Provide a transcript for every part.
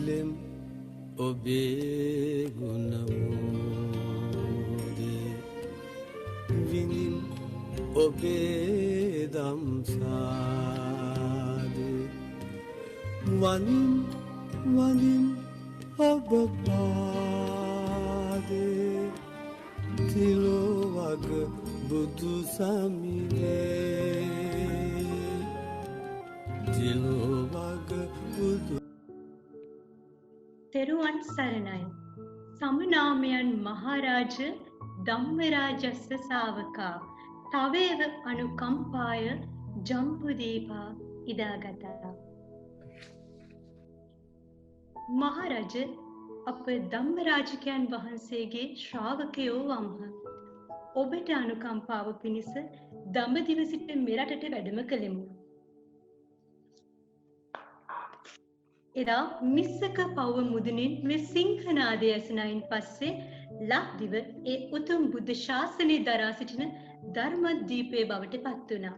ඉලෙම් ඔබේ ගුණමෝදේ විනින් ඔබේ දම්සාදේ වනින් වනින් ඔබ පාදේ තිලෝවග බුදු සමිරේ තිලෝවග බුදු තෙරුවන් සරණයි. සමනාමයන් මහරජ ධම්මරාජස්ස ශාවකා තවේව අනුකම්පාය ජම්බුදීපා ඉදාගතා. මහරජ අප ධම්මරාජකයන් වහන්සේගේ ශ්‍රාවකයෝ වම්හ. ඔබට අනුකම්පාව පිණිස දඹදිව සිට මෙරටට වැඩම කළෙමු. එදා මිස්සක පව්ව මුදුනින් මේ සිංහනාදය ඇසුණයින් පස්සේ ලක්දිව ඒ උතුම් බුද්ධ ශාසනය දරා සිටින ධර්මදීපය බවට පත් වුණා.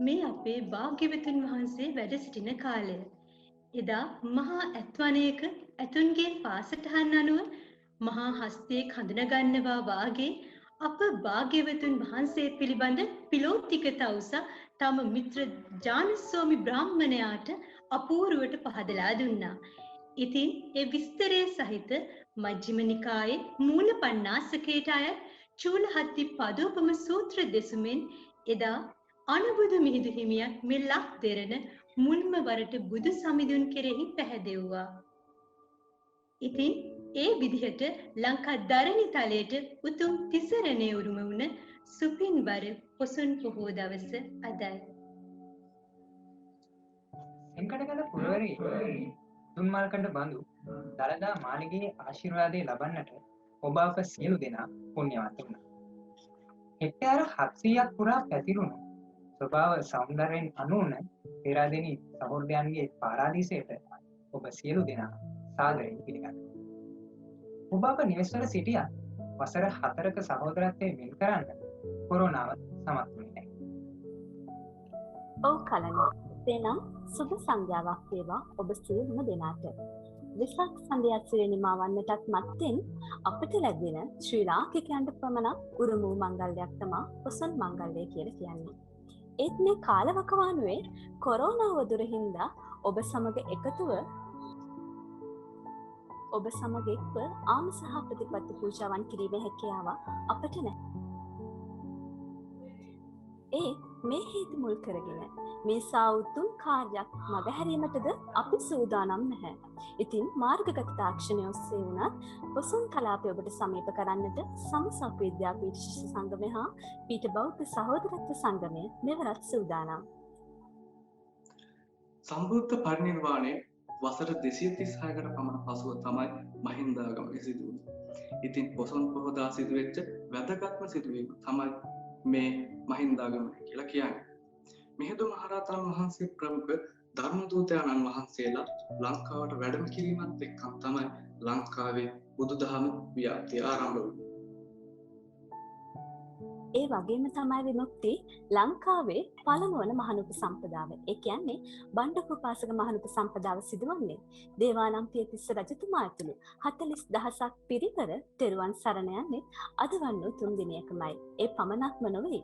මේ අපේ භාග්‍යවතුන් වහන්සේ වැඩ සිටින කාලය. එදා මහා ඇත්වනයක ඇතුන්ගේ පාසටහන් අනුව මහා හස්තයෙක් හඳුනගන්නවා වාගේ අප භාග්‍යවතුන් වහන්සේ පිළිබඳ පිලෝතික තවුසා තම මිත්‍ර ජානස්වාමි බ්‍රාහ්මණයාට අපූර්වට පහදලා දුන්නා. ඉතින් ඒ විස්තරය සහිත මජ්ක්‍ධිම නිකායේ මූල පණ්ණාසකයට අයත් චූලහත්ති පදෝපම සූත්‍ර දෙසුමෙන් එදා අනුබුදු මිහිඳු හිමියන් මේ ලක් දෙරණ මුල්ම වරට බුදු සමිඳුන් කෙරෙහි පැහැදෙව්වා. ඉතින් ඒ විදිහට ලංකා දරණි තලයට උතුම් තිසරණේ උරුම වුණ සුපින්බර පොසොන් පොහෝ දවස අදයි. එංකඩගල පුරවරේ තුන්මල්කඩ බඳු දළදා මාලිගයේ ආශිර්වාදය ලබන්නට ඔබ අප සියලු දෙනා පුණ්‍යවන්ත වුණා. හෙක්ටයාර 700ක් පුරා පැතිරුණු ස්වභාව සෞන්දර්යයෙන් අනුන පෙරාදෙණි සහෘදයන්ගේ පාරාදීසයට ඔබ සියලු දෙනා සාදරයෙන් පිළිගන්නවා. ඔබ අප නිවෙස්වල සිටියා වසර 4ක සහෝදරත්වයේ වෙන් කරන්න කොරෝනාව සමත් වුණේ නැහැ. ඔව් කලන. එනම් සුබ සංධ්‍යාවක් වේවා ඔබ සියලුම දෙනාට. විසක් සන්ධ්‍යා සිරෙනිමා වන්නටත් මත්තෙන් අපට ලැබෙන ශ්‍රී ලාංකිකයන්ට පමණක් උරුම වූ මංගල්‍යයක් තමයි පොසොන් මංගල්‍යය කියලා කියන්නේ. ඒත් මේ කාලවකවානුවේ කොරෝනාව දුරින්දා ඔබ සමග එකතුව ඔබ සමග එක්ව ආම සහ ප්‍රතිපත්ති පූජාවන් කිරීමේ හැකියාව අපට නැහැ. ඒ මේ හේතු මුල් කරගෙන මේ සෞතුම් කාර්යයක් මගහැරීමටද අපි සූදානම් නැහැ. ඉතින් මාර්ගගත තාක්ෂණය ඔස්සේ වුණත් පොසොන් කලාපය ඔබට සමීප කරන්නට සමසක් විද්‍යාපීඨ ශිෂ්‍ය සංගමය හා පීඨ බෞද්ධ සහෝදරත්ව සංගමය මෙවරත් සූදානම්. සම්බුද්ධ පරිනිර්වාණය වසර 236කට පමණ පසුව තමයි මහින්දාගමනය සිදු වුණේ. ඉතින් පොසොන් පොහොදා සිදුවෙච්ච වැදගත්ම සිදුවීම තමයි මේ මහින්දාගමනය කියලා කියන්නේ. මිහිඳු මහරහතන් වහන්සේ ප්‍රමුඛ ධර්ම දූතයන්න් වහන්සේලා ලංකාවට වැඩම කිරීමත් එක්කම තමයි ලංකාවේ බුදුදහම ව්‍යාප්තිය ආරම්භ වුණේ. ඒ වගේම තමයි විමුක්ති ලංකාවේ පළමුවන මහනුපසම්පදාව. ඒ කියන්නේ බණ්ඩකෝපාසක මහනුපසම්පදාව සිදුවන්නේ දේවානම්පියතිස්ස රජතුමා ඇතුළු 40000ක් පිරිවර තෙරුවන් සරණ යන්නේ අද වන්නු 3 දිනයකමයි. ඒ පමණක්ම නොවේ.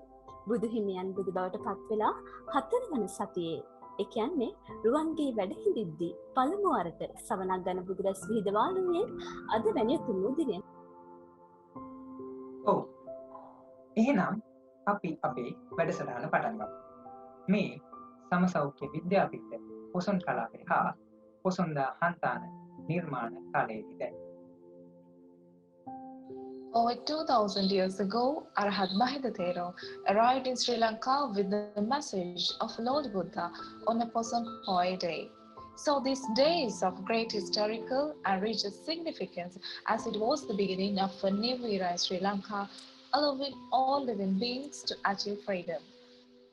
බුදු හිමියන් බුදු බවට පත් වෙලා 4 වන සතියේ ඒ කියන්නේ රුවන්ගේ වැඩ හිඳිද්දී පළමු වරට සවනක් ගන්න බුදුරැස් විහිදවාලුවේ අද වැනි උතුම් දිනය. ඔව්. එහෙනම් අපි අපේ වැඩසටහන පටන් ගමු. මේ සමසෞඛ්‍ය විද්‍යාපීඨ පොසොන් කලාපය හා පොසොන්දා හන්තාන නිර්මාණ කාලයේදී Over 2000 years ago, Arhat Mahinda Thero arrived in Sri Lanka with the message of Lord Buddha on a Poson Poi day. So this day is of great historical and religious significance as it was the beginning of a new era in Sri Lanka, allowing all living beings to achieve freedom.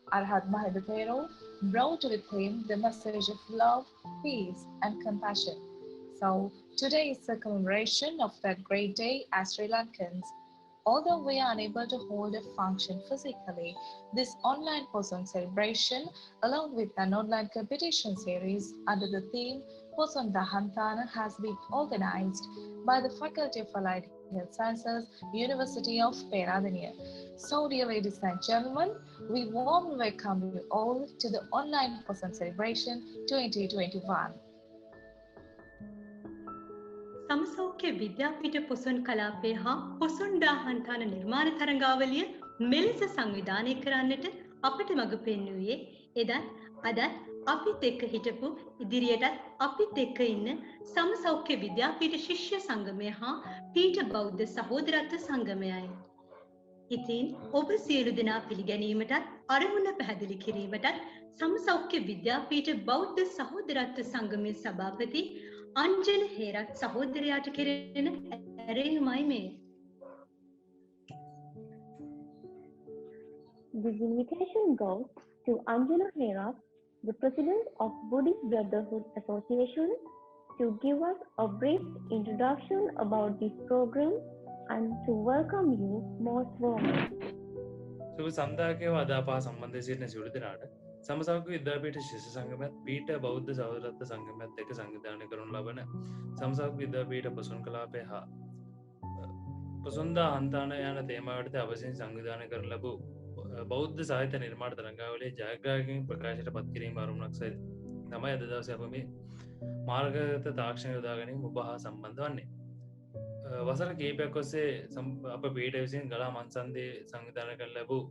Arhat Mahinda Thero brought with him the message of love, peace and compassion. So today is the commemoration of that great day as Sri Lankans Although we are unable to hold a function physically, this online Poson celebration, along with an online competition series under the theme Poson Dahantana, has been organized by the Faculty of Allied Health Sciences, University of Peradeniya. So, dear ladies and gentlemen, we warmly welcome you all to the online Poson celebration 2021. සමසෞඛ්‍ය විද්‍යාපීඨ Poson කලාපය හා පොසොන් දාහන්තාන නිර්මාණ තරඟාවලිය මෙලෙස සංවිධානය කරන්නට අපට මඟ පෙන්වුවේ එදත් අදත් අපිත් එක්ක හිටපු ඉදිරියටත් අපිත් එක්ක ඉන්න සමසෞඛ්‍ය විද්‍යාපීඨ ශිෂ්‍ය සංගමය හා පීඨ බෞද්ධ සහෝදරත්ව සංගමයයි. ඉතින් ඔබ සියලු දෙනා පිළිගැනීමටත් අරමුණ පැහැදිලි කිරීමටත් සමසෞඛ්‍ය විද්‍යාපීඨ බෞද්ධ සහෝදරත්ව සංගමේ සභාපති අංජන හේරත් සහෝදරයාට කෙරෙන ඇරයුමයි මේ. This invitation goes to Anjana Herat, the President of Buddhist Brotherhood Association, to give us a brief introduction about this program and to welcome you most warmly. සුබ සන්දාකයේ අදාපා සම්බන්ධ සිටින සියලු දෙනාට සමසෞඛ්‍ය විද්‍යාපීඨ ශිෂ්‍ය සංගමයත් පීඨ බෞද්ධ සහෝදරත්ව සංගමයත් එක්ක සංවිධානය කරනු ලබන සමසෞඛ්‍ය විද්‍යාපීඨ පොසොන් කලාපය හා පොසොන් දාහන්තාන යන තේමාවට අවසන් සංවිධානය කරන ලැබූ බෞද්ධ සාහිත්‍ය නිර්මාණ තරඟාවලියේ ජයග්‍රාහකයන් ප්‍රකාශයට පත් කිරීම අරමුණක් සහිත තමයි අද දවසේ අප මේ මාර්ගගත තාක්ෂණ යොදා ගැනීම ඔබ හා සම්බන්ධ වන්නේ. වසර කීපයක් ඔස්සේ අප පීඨ විසින් ගලා මන්සන්දේ සංවිධානය කර ලැබූ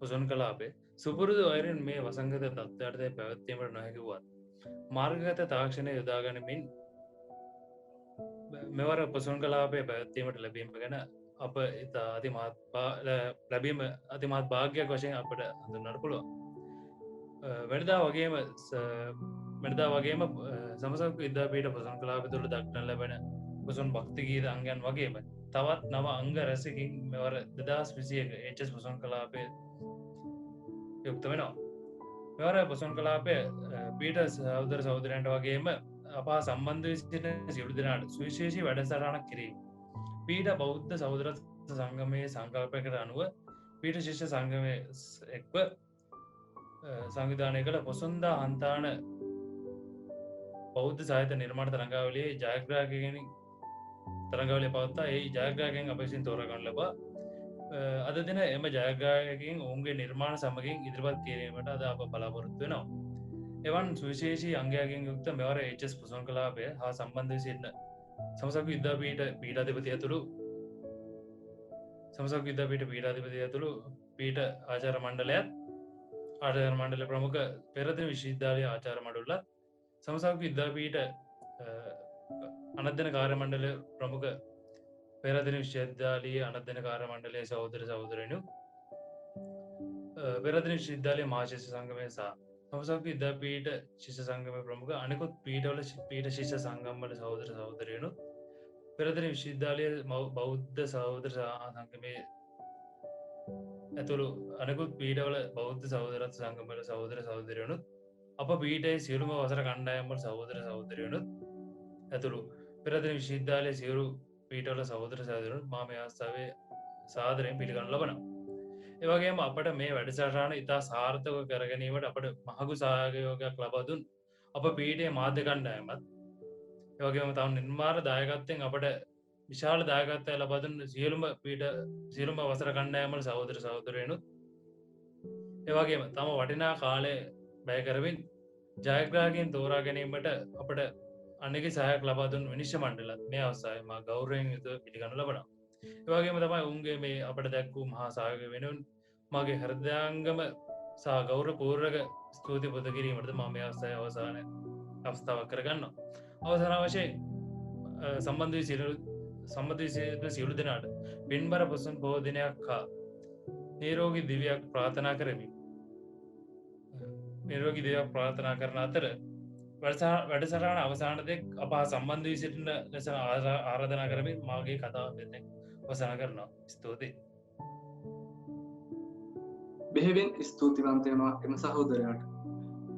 පොසොන් කලාපේ සුපුරුදු අයුරින් මේ වසංගත තත්ත්වයට පැවැත්වීමට නොහැකි වුවත් මාර්ගගත තාක්ෂණය යොදා ගනිමින් මෙවර පොසොන් කලාපය පැවැත්වීමට ලැබීම ගැන අප ඉතා ලැබීම අතිමත් භාග්‍යයක් වශයෙන් අපට හඳුන්වන්නට පුළුවන්. වෙනදා වගේම සමසෞඛ්‍ය විද්‍යාපීඨ පොසොන් කලාපය තුළ දක්නට ලැබෙන පොසොන් භක්ති ගීත අංගයන් වගේම තවත් නව අංග රැසකින් මෙවර 2021 HS පොසොන් කලාපය යුක්ත වෙනවා. මෙවර පොසොන් කලාපය පීඨ සහෝදර සහෝදරයන්ට වගේම අප සම්බන්ධ වී සිටින සියලු දෙනාට සුවිශේෂී වැඩසටහනක් කිරීම පීඨ බෞද්ධ සහෝදරත්ව සංගමයේ සංකල්පයකට අනුව පීඨ ශිෂ්‍ය සංගමයේ එක්ව සංවිධානය කළ පොසොන් දාහන්තාන බෞද්ධ සාහිත්‍ය නිර්මාණ තරඟාවලියේ ජයග්‍රාහකයන් තරඟාවලිය පවත්වා ඒ ජයග්‍රාහකයන් අප විසින් තෝරාගනු ලබා අද දින එම ජයග්‍රාහකයන් ඔවුන්ගේ නිර්මාණ සමගින් ඉදිරිපත් කිරීමට අද අප බලාපොරොත්තු වෙනවා. එවන් සුවිශේෂී අංගයකින් යුක්ත මෙවර HS පොසොන් කලාපය හා සම්බන්ධ වී සිටින සමසෞඛ්‍ය විද්‍යාපීඨ පීඨාධිපති ඇතුළු පීඨ ආචාර්ය මණ්ඩලයත් ආචාර්ය මණ්ඩල ප්‍රමුඛ පෙරදින විශ්වවිද්‍යාලය ආචාර්ය මණ්ඩලත් සමසෞඛ්‍ය විද්‍යාපීඨ අනධ්‍යයන කාර්ය මණ්ඩල ප්‍රමුඛ පෙරදින විශ්වවිද්‍යාලයේ අනධ්‍යයන කාර්ය මණ්ඩලයේ සහෝදර සහෝදරයනු පෙරදින විශ්වවිද්‍යාලයේ මහා ශිෂ්‍ය සංගමය සහ සමසෞඛ්‍ය විද්‍යාපීඨ ශිෂ්‍ය සංගමයේ ප්‍රමුඛ අනෙකුත් පීඨවල පීඨ ශිෂ්‍ය සංගම්වල සහෝදර සහෝදරයනු පෙරදින විශ්වවිද්‍යාලයේ බෞද්ධ සහෝදර සංගමයේ ඇතුළු අනෙකුත් පීඨවල බෞද්ධ සහෝදරත්ව සංගම්වල සහෝදර සහෝදරයනු අප පීඨයේ සියලුම වසර කණ්ඩායම්වල සහෝදර සහෝදරයනු ඇතුළු පෙරදින විශ්වවිද්‍යාලයේ සියලු පීඨවල සහෝදර සහෝදරයනු මා මේ අවස්ථාවේ සාදරයෙන් පිළිගනු ලබනවා. ඒ වගේම අපට මේ වැඩසටහන ඉතා සාර්ථකව කර ගැනීමට අපට මහඟු සහයෝගයක් ලබා දුන් අප පීඨයේ මාධ්‍ය කණ්ඩායමත් ඒ වගේම තව නිර්මාණ දායකත්වයෙන් අපට විශාල දායකත්වයක් ලබා දුන් සියලුම වසර කණ්ඩායම්වල සහෝදර සහෝදරයනුත් ඒ වගේම තම වටිනා කාලය වැය කරමින් ජයග්‍රාහකයන් තෝරා ගැනීමට අපට අනෙකි සහයක් ලබා දුන් විනිශ්චය මණ්ඩලත් මේ අවස්ථාවේ මා ගෞරවයෙන් යුතුව පිළිගනු ලබනවා. ඒ වගේම තමයි උන්ගේ මේ අපට දැක්වූ මහා සහයෝගය වෙනුවෙන් මගේ හෘදයාංගම සහ ගෞරවපූර්වක ස්තුති පුද කිරීමට මම මේ අවස්ථාවේ අවස්ථාවක් කරගන්නවා. අවසාන වශයෙන් සම්බන්ධ වී සියලු දෙනාට පින්බර පොසොන් බොහෝ දිනයක් හා නිරෝගී දිවියක් ප්‍රාර්ථනා කරමි. නිරෝගී දිවියක් ප්‍රාර්ථනා කරන අතර වැඩසටහන අවසානයේදී අප සම්බන්ධ වී සිටින ලෙස ආරාධනා කරමින් මාගේ කතාව මෙතන අවසන් කරනවා. ස්තුතියි. බෙහෙවින් ස්තුතිවන්ත වෙනවා එම සහෝදරයාට.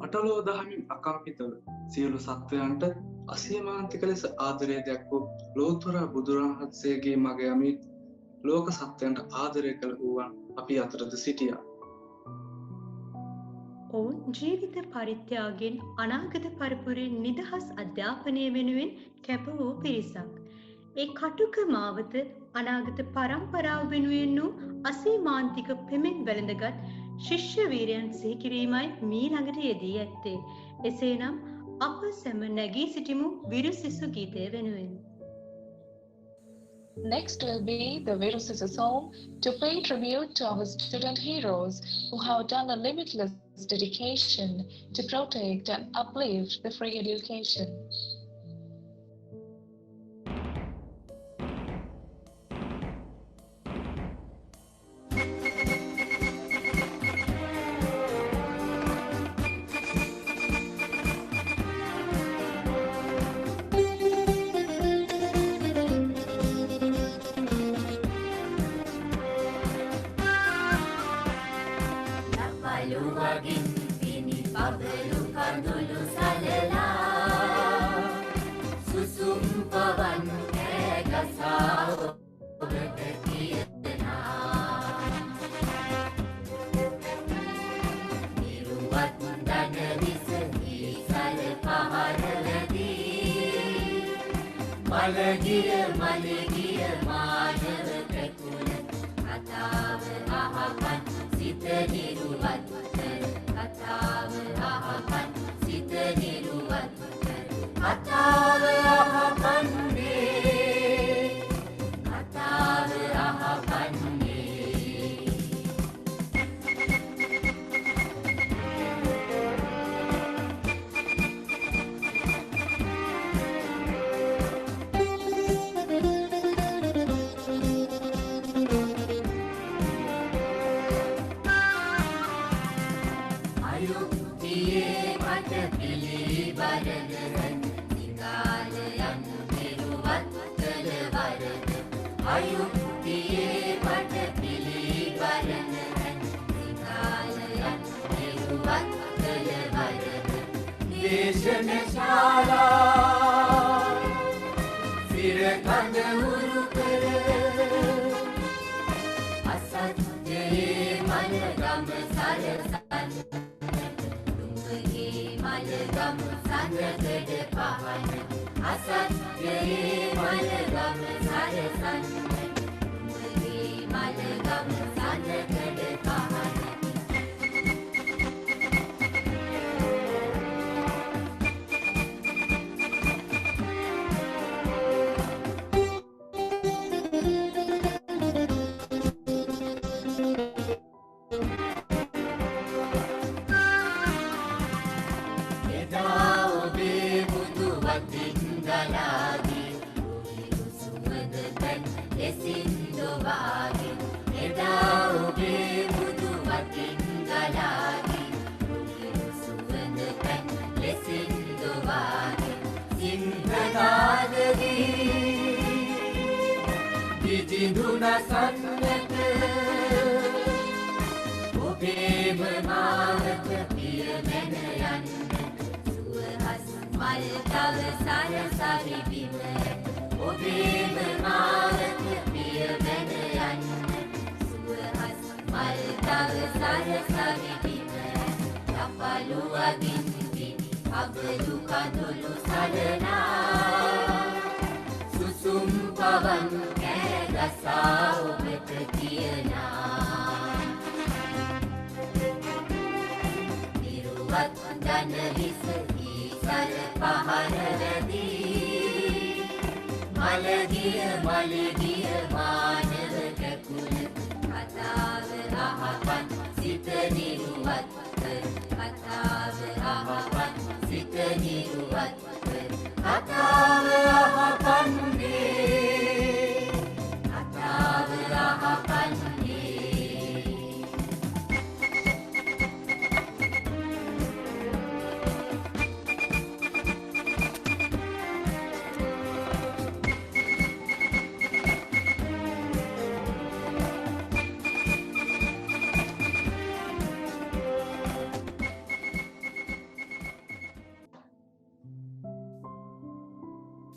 අටලෝ දහමින් අකම්පිතව සියලු සත්වයන්ට අසීමාන්තික ලෙස ආදරය දැක්වූ ලෝතර බුදුරණවහන්සේගේ මග යමින් ලෝක සත්වයන්ට ආදරය කළ වූවන් අපි අතරද සිටියා. ඔවුන් ජීවිත පරිත්‍යාගයෙන් අනාගත පරපුරේ නිදහස් අධ්‍යාපනය වෙනුවෙන් කැප වූ පිරිසක්. ඒ කටුක මාවත අනාගත පරම්පරාව වෙනුවෙන් වූ අසීමාන්තික පෙමෙන් වැළඳගත් ශිෂ්‍ය වීරයන් සිහි කිරීමයි මී ළඟට යෙදී ඇත්තේ. එසේනම් අප සැම නැගී සිටිමු විරුසිසු ගීතය වෙනුවෙන්. Next will be the Virusisu song to pay tribute to our student heroes who have done a limitless dedication to protect and uplift the free education.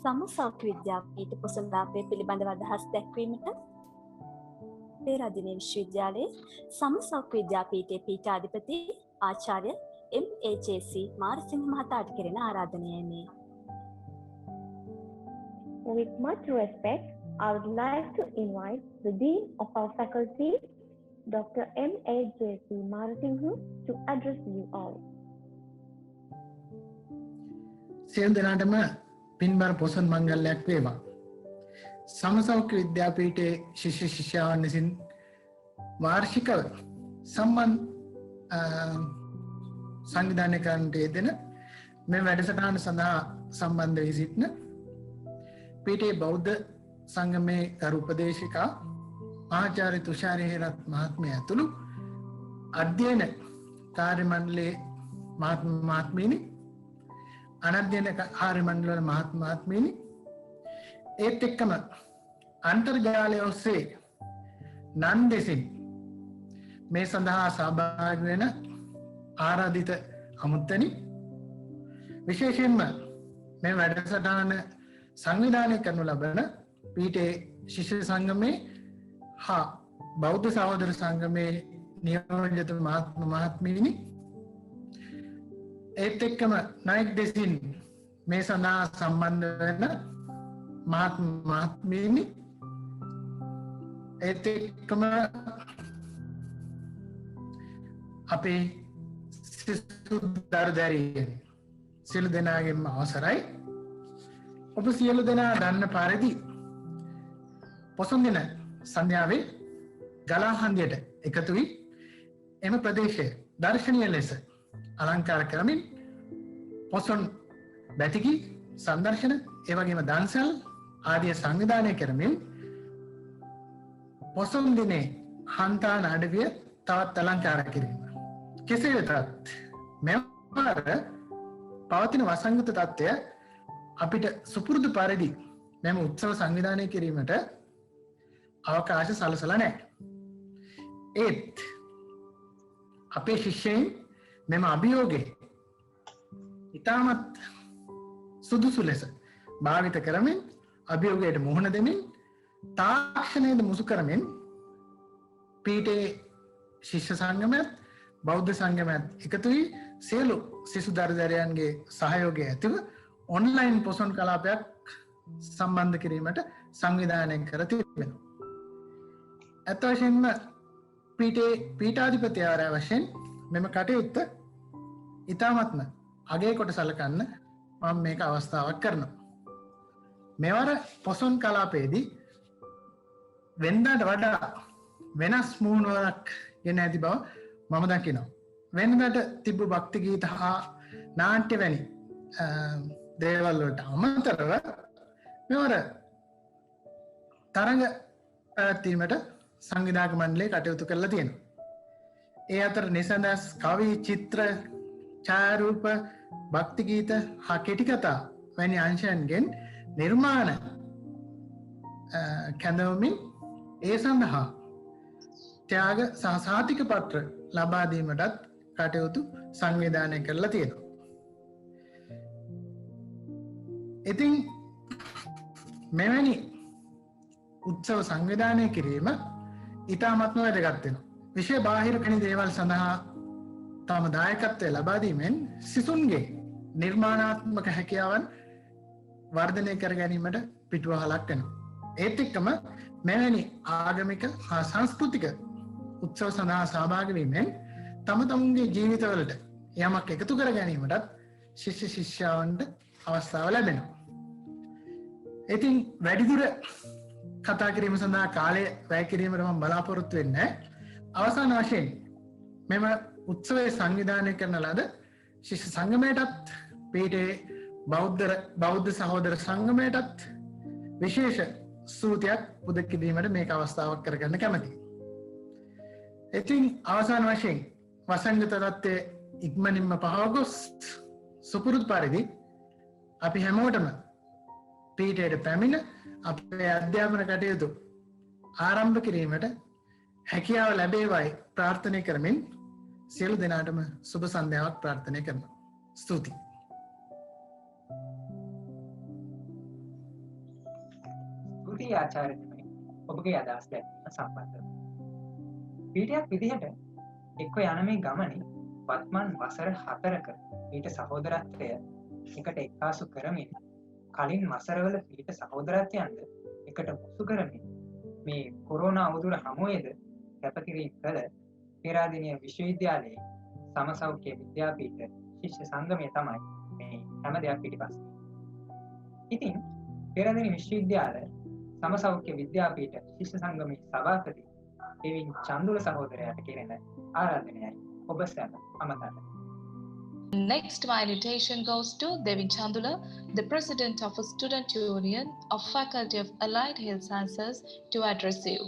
සම සෞඛ්‍ය විද්‍යාව ඊට පොසොන්දාපය පිළිබඳව අදහස් දැක්වීමට පේරාදෙණිය විශ්වවිද්‍යාලයේ සමසෞඛ්‍ය විද්‍යාපීඨයේ පීඨාධිපති ආචාර්ය MAJC මාරසිංහ මහතාට කෙරෙන ආරාධනයයි මේ. With much respect, I would like to invite the Dean of our faculty, Dr. MAJC Marasinghe, to address you all. සියලු දෙනාටම පින්බර පොසොන් මංගල්‍යයක් වේවා. සමසෞඛ්‍ය විද්‍යාපීඨයේ ශිෂ්‍ය ශිෂ්‍යාවන් විසින් වාර්ෂිකව සංවිධානය කරන්නට යෙදෙන මේ වැඩසටහන සඳහා සම්බන්ධ වී සිටින පීඨයේ බෞද්ධ සංගමේ ගරු උපදේශිකා ආචාර්ය තුෂාරි හේරත් මහත්මිය ඇතුළු අධ්‍යයන කාර්ය මණ්ඩලයේ මහත්මීනි අනධ්‍යයන කාර්ය මණ්ඩල මහත්මීනි ඒත් එක්කම අන්තර්ජාලය ඔස්සේ නන් දෙසින් මේ සඳහා සහභාගී වෙන ආරාධිත අමුත්තනි විශේෂයෙන්ම මේ වැඩසටහන සංවිධානය කරනු ලබන පීඨයේ ශිෂ්‍ය සංගමේ හා බෞද්ධ සහෝදර සංගමේ නියෝජිත මහත්මීනි ඒත් එක්කම නායක දෙසින් මේ සඳහා සම්බන්ධ වෙන මහත්මීනි ඒත් එක්කම අපේ සිසු දරුදැරියනි සියලු දෙනාගේම අවසරයි. ඔබ සියලු දෙනා දන්න පරිදි පොසොන් දින සන්ධ්‍යාවේ ගලාහන්දියට එකතු වී එම ප්‍රදේශය දර්ශනීය ලෙස අලංකාර කරමින් පොසොන් බැතිකි සංදර්ශන එවැගේම දන්සැල් ආදිය සංවිධානය කරමින් පොසොන් දිනේ හන්තාන අඩවිය තවත් අලංකාර කිරීම. කෙසේ වෙතත් මෙවර පවතින වසංගත තත්ත්වය අපිට සුපුරුදු පරිදි මෙම උත්සව සංවිධානය කිරීමට අවකාශ සලසලා නැහැ. ඒත් අපේ ශිෂ්‍යයින් මෙම අභියෝගේ ඉතාමත් සුදුසු ලෙස භාවිත කරමින් අභියෝගයට මුහුණ දෙමින් තාක්ෂණයද මුසු කරමින් පීඨයේ ශිෂ්‍ය සංගමයත් බෞද්ධ සංගමයත් එකතු වී සියලු සිසු දරුදැරියන්ගේ සහයෝගය ඇතිව ඔන්ලයින් පොසොන් කලාපයක් සම්බන්ධ කිරීමට සංවිධානය කර තිබෙනවා. ඇත්ත වශයෙන්ම පීඨයේ පීඨාධිපතිවරයා වශයෙන් මෙම කටයුත්ත ඉතාමත්ම අගය කොට සලකන්න මම මේක අවස්ථාවක් කරනවා. මෙවර පොසොන් කලාපයේදී වෙනදාට වඩා වෙනස් මුහුණුවරක් ගෙන ඇති බව මම දකිනවා. වෙනදාට තිබ්බ භක්ති ගීත හා නාට්‍ය වැනි දේවල් වලට අමතරව මෙවර තරඟ පැවැත්වීමට සංවිධායක මණ්ඩලය කටයුතු කරලා තියෙනවා. ඒ අතර නිසඳස් කවි චිත්‍ර ඡායාරූප භක්ති ගීත හා කෙටි කතා වැනි අංශයන්ගෙන් නිර්මාණ කැඳවමින් ඒ සඳහා ත්‍යාග සහ සහතික පත්‍ර ලබා දීමටත් කටයුතු සංවිධානය කරලා තියෙනවා. ඉතින් මෙවැනි උත්සව සංවිධානය කිරීම ඉතාමත්ම වැදගත් වෙනවා. විෂය බාහිර කෙනි දේවල් සඳහා තම දායකත්වය ලබා දීමෙන් සිසුන්ගේ නිර්මාණාත්මක හැකියාවන් වර්ධනය කර ගැනීමට පිටුවහලක් වෙනවා. ඒත් එක්කම මෙවැනි ආගමික හා සංස්කෘතික උත්සව සඳහා සහභාගී වීමෙන් තම තමුන්ගේ ජීවිතවලට යමක් එකතු කර ගැනීමටත් ශිෂ්‍ය ශිෂ්‍යාවන්ට අවස්ථාව ලැබෙනවා. ඉතින් වැඩිදුර කතා කිරීම සඳහා කාලය වැය කිරීමට මම බලාපොරොත්තු වෙන්නේ නැහැ. අවසාන වශයෙන් මෙම උත්සවයේ සංවිධානය කරන ලද ශිෂ්‍ය සංගමයටත් පීඨයේ බෞද්ධ සහෝදර සංගමයටත් විශේෂ ස්තුතියක් පුද කිරීමට මේක අවස්ථාවක් කරගන්න කැමතියි. ඉතින් අවසාන වශයෙන් වසංගත තත්ත්වය ඉක්මනින්ම පහව ගොස් සුපුරුදු පරිදි අපි හැමෝටම පීඨයට පැමිණ අපේ අධ්‍යාපන කටයුතු ආරම්භ කිරීමට හැකියාව ලැබේවායි ප්‍රාර්ථනය කරමින් සියලු දෙනාටම සුබ සන්ධ්‍යාවක් ප්‍රාර්ථනය කරනවා. ස්තුතියි. ස්තුතියි ආචාර්යතුමනි. ඔබගේ අදහස් දැක්වීම සම්බන්ධව. පීඩයක් විදිහට එක්ක යන මේ ගමනේ වත්මන් වසර 4ක ඊට සහෝදරත්වය එකට එක්කාසු කරමින් කලින් වසරවල ඊට සහෝදරත්වයන්ද එකට මුසු කරමින් මේ කොරෝනා අවුදුර හමුවේද කැපකිරීම කළ පේරාදෙණිය විශ්වවිද්‍යාලයේ සමසෞඛ්‍ය විද්‍යාපීඨ ශිෂ්‍ය සංගමය තමයි මේ හැම දෙයක් පිටිපස්සේ. ඉතින් පේරාදෙණිය විශ්වවිද්‍යාල සමසෞඛ්‍ය විද්‍යාපීඨ ශිෂ්‍ය සංගමේ සභාපති එවින් චන්දුල සහෝදරයාට කෙරෙන ආරාධනයයි ඔබ සැම අමතන්න. Next, my invitation goes to Devin Chandula, the President of a Student Union of Faculty of Allied Health Sciences, to address you.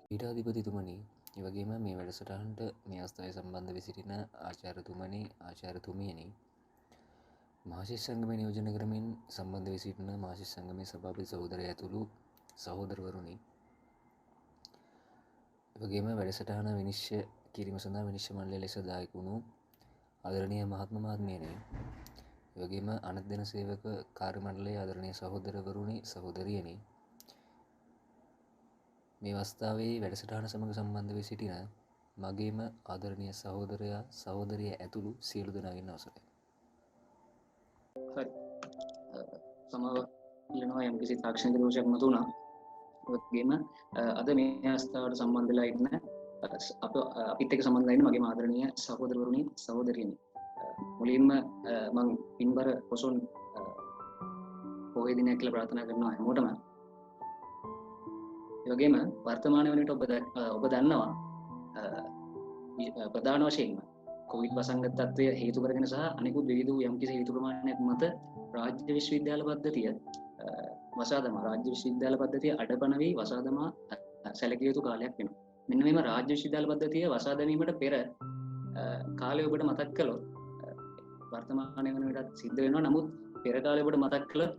පීඨාධිපතිතුමනි, ඒ වගේම මේ වැඩසටහනට මේ අවස්ථාවේ සම්බන්ධ වී සිටින ආචාර්යතුමනි, ආචාර්යතුමියනි, මහාශිෂ්‍ය සංගමය නියෝජනය කරමින් සම්බන්ධ වී සිටින මහාශිෂ්‍ය සංගමේ සභාපති සහෝදරයා ඇතුළු සහෝදරවරුනි, ඒ වගේම වැඩසටහන විනිශ්චය කිරීම සඳහා විනිශ්චය මණ්ඩලය ලෙස දායක වුණු ආදරණීය මහත්ම මහත්මියනි, ඒ වගේම අනෙක් දෙන සේවක කාර්ය මණ්ඩලයේ ආදරණීය සහෝදරවරුනි, සහෝදරියනි, මේ අවස්ථාවේ වැඩසටහන සමග සම්බන්ධ වී සිටින මගේම ආදරණීය සහෝදරයා සහෝදරිය ඇතුළු සියලු දෙනාගෙන් අවසරයි. හරි. සමාව ඉල්ලනවා යම් කිසි තාක්ෂණික දෝෂයක් මතුණා. ඒ වගේම අද මේ අවස්ථාවට සම්බන්ධ වෙලා ඉන්න අපිත් එක්ක සම්බන්ධ වෙලා ඉන්න මගේම ආදරණීය සහෝදරවරුනි, සහෝදරියනි. මුලින්ම මම පින්බර පොසොන් පොහොය දිනයක් කියලා ප්‍රාර්ථනා කරනවා හැමෝටම. ඒ වගේම වර්තමාන වන විට ඔබ දන්නවා ප්‍රධාන වශයෙන්ම කොවිඩ් වසංගත තත්ත්වය හේතු කරගෙන සහ අනෙකුත් විවිධ යම්කිසි හේතු ප්‍රමාණයක් මත රාජ්‍ය විශ්වවිද්‍යාල පද්ධතිය රාජ්‍ය විශ්වවිද්‍යාල පද්ධතිය අඩපණ වී වසා දමා සැලකිය යුතු කාලයක් වෙනවා. මෙන්න මේම රාජ්‍ය විශ්වවිද්‍යාල පද්ධතිය වසා දැමීමට පෙර කාලය ඔබට මතක් කළොත් වර්තමාන වන විටත් සිද්ධ වෙනවා. නමුත් පෙර කාලය ඔබට මතක් කළොත්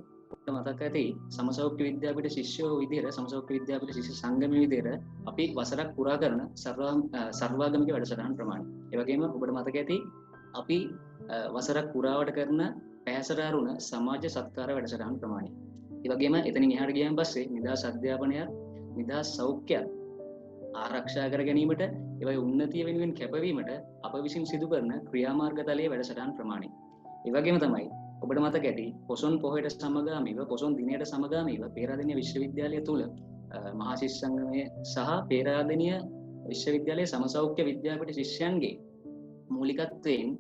මතක ඇති සමසෞඛ්‍ය විද්‍යාපීඨ ශිෂ්‍යෝ විදිහට සමසෞඛ්‍ය විද්‍යාපීඨ ශිෂ්‍ය සංගමයේ විදිහට අපි වසරක් පුරා කරන සර්වාගමික වැඩසටහන් ප්‍රමාණය. ඒ වගේම ඔබට මතක ඇති අපි වසරක් පුරාවට කරන පැහැසරාරුණ සමාජ සත්කාර වැඩසටහන් ප්‍රමාණය. ඒ වගේම එතනින් එහාට ගියන් පස්සේ නිදහස් අධ්‍යාපනයත් නිදහස් සෞඛ්‍යයත් ආරක්ෂා කර ගැනීමට ඒවයි උන්නතිය වෙනුවෙන් කැපවීමට අප විසින් සිදු කරන ක්‍රියාමාර්ගතලයේ වැඩසටහන් ප්‍රමාණය. ඒ වගේම තමයි ඔබට මතක ඇති පොසොන් පොහොයට සමගාමීව පොසොන් දිනයට සමගාමීව පේරාදෙණිය විශ්වවිද්‍යාලය තුළ මහා ශිෂ්‍ය සංගමය සහ පේරාදෙණිය විශ්වවිද්‍යාලයේ සමසෞඛ්‍ය විද්‍යාපීඨ ශිෂ්‍යයන්ගේ මූලිකත්වයෙන්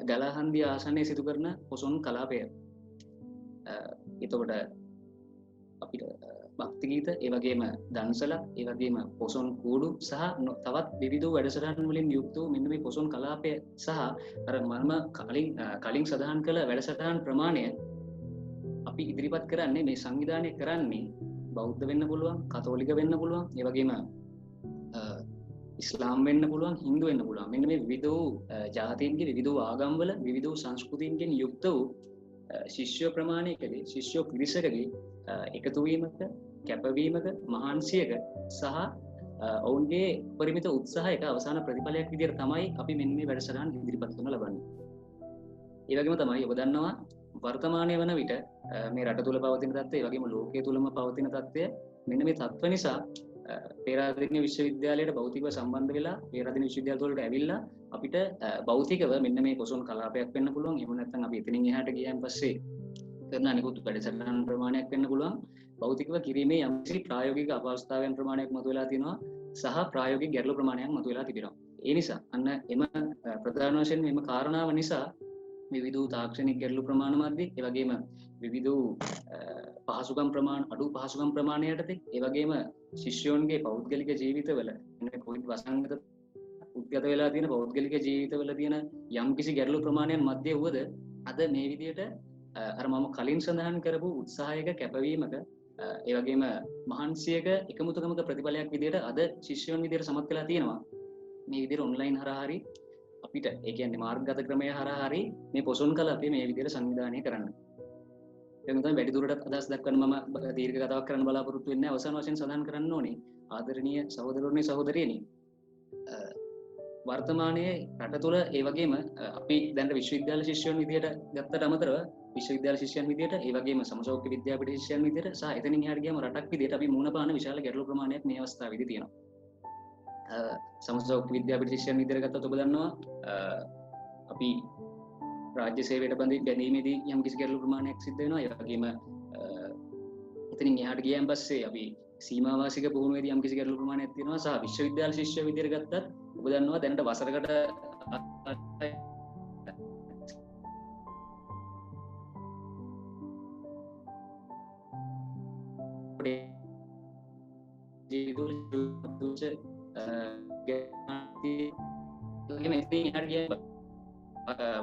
ගලාහන්දිය ආසනයේ සිදු කරන පොසොන් කලාපය. එතකොට අපිට භක්ති ගීත, ඒ වගේම දන්සලක්, ඒ වගේම පොසොන් කූඩු සහ තවත් විවිධ වැඩසටහන් වලින් යුක්ත වූ මෙන්න මේ පොසොන් කලාපය සහ අර මම කලින් සඳහන් කළ වැඩසටහන් ප්‍රමාණය අපි ඉදිරිපත් කරන්නේ මේ සංවිධානය කරන්නේ බෞද්ධ වෙන්න පුළුවන්, කතෝලික වෙන්න පුළුවන්, ඒ වගේම ඉස්ලාම් වෙන්න පුළුවන්, හින්දු වෙන්න පුළුවන්. මෙන්න මේ විවිධ වූ ජාතීන්ගේ විවිධ වූ ආගම්වල විවිධ වූ සංස්කෘතීන්ගෙන් යුක්ත වූ ශිෂ්‍ය ප්‍රමාණයකදී ශිෂ්‍ය පිරිසකගේ එකතුවීමක, කැපවීමක, මහන්සියක සහ ඔවුන්ගේ පරිමිත උත්සාහයක අවසාන ප්‍රතිඵලයක් විදිහට තමයි අපි මෙන්න මේ වැඩසටහන් ඉදිරිපත් කරන ලබන්නේ. ඒ වගේම තමයි ඔබ දන්නවා වර්තමානයේ වන විට මේ රට තුල පවතින තත්ත්වය, ඒ වගේම ලෝකයේ තුලම පවතින තත්ත්වය මෙන්න මේ තත්ත්ව නිසා පේරාදෙණිය විශ්වවිද්‍යාලයට භෞතිකව සම්බන්ධ වෙලා පේරාදෙණිය විශ්වවිද්‍යාලය වලට ඇවිල්ලා අපිට භෞතිකව මෙන්න මේ පොසොන් කලාපයක් වෙන්න පුළුවන්. එහෙම නැත්නම් අපි එතනින් එහාට ගියන් පස්සේ කරන අනිකුත් වැඩසටහන් ප්‍රමාණයක් වෙන්න පුළුවන්. භෞතිකව කිරීමේ යම්කිසි ප්‍රායෝගික අපහසුතාවයන් ප්‍රමාණයක් මතුවලා තියෙනවා සහ ප්‍රායෝගික ගැටලු ප්‍රමාණයක් මතුවලා තිබෙනවා. ඒ නිසා අන්න එම ප්‍රධාන වශයෙන් මෙම කාරණාව නිසා විවිධ තාක්ෂණික ගැටලු ප්‍රමාණ මැද්දේ, ඒ වගේම විවිධ පහසුකම් ප්‍රමාණ අඩු පහසුකම් ප්‍රමාණයටදී, ඒ වගේම ශිෂ්‍යයන්ගේ පෞද්ගලික ජීවිතවල එන්නේ කොවිඩ් වසංගත උද්ගත වෙලා තියෙන පෞද්ගලික ජීවිතවල තියෙන යම්කිසි ගැටලු ප්‍රමාණයන් මැද්දේ වුවද අද මේ විදිහට අර මම කලින් සඳහන් කරපු උත්සාහයක කැපවීමක ඒ වගේම මහන්සියක එකමුතුකමක ප්‍රතිඵලයක් විදිහට අද ශිෂ්‍යයන් විදිහට සමත් වෙලා තියෙනවා. මේ විදිහට ඔන්ලයින් හරහා හරි අපිට ඒ කියන්නේ මාර්ගගත ක්‍රමය හරහා හරි මේ පොසොන් කලාපය මේ විදිහට සංවිධානය කරන්න. එතන තමයි වැඩි දුරටත් අදහස් දක්වන්න මම දීර්ඝ කතාවක් කරන්න බලාපොරොත්තු වෙන්නේ. අවසාන වශයෙන් සඳහන් කරන්න ඕනේ ආදරණීය සහෝදරවරුනි, සහෝදරියනි, වර්තමානයේ රට තුළ ඒ වගේම අපි දැන් විශ්වවිද්‍යාල ශිෂ්‍යයන් විදිහට ගත්තට අමතරව විශ්වවිද්‍යාල ශිෂ්‍යයන් විදිහට, ඒ වගේම සමසෞඛ්‍ය විද්‍යාපීඨ ශිෂ්‍යයන් විදිහට සහ එතනින් එහාට ගියාම රටක් විදිහට අපි මුහුණ පාන විශාල ගැටලු ප්‍රමාණයක් මේ අවස්ථාවේදී තියෙනවා. සමස්ත විද්‍යාපීඨ ශිෂ්‍යයන් විදිහට ගත්තොත් ඔබ දන්නවා අපි රාජ්‍ය සේවයට බැඳීමේදී යම් කිසි ගැටලු ප්‍රමාණයක් සිද්ධ වෙනවා. ඒ වගේම එතනින් එහාට ගියන් පස්සේ අපි සීමාවාසික පුහුණුවේදී යම් කිසි ගැටලු ප්‍රමාණයක් තියෙනවා. සහ විශ්වවිද්‍යාල ශිෂ්‍ය විදිහට ගත්තත් ඔබ දන්නවා දැනට වසරකට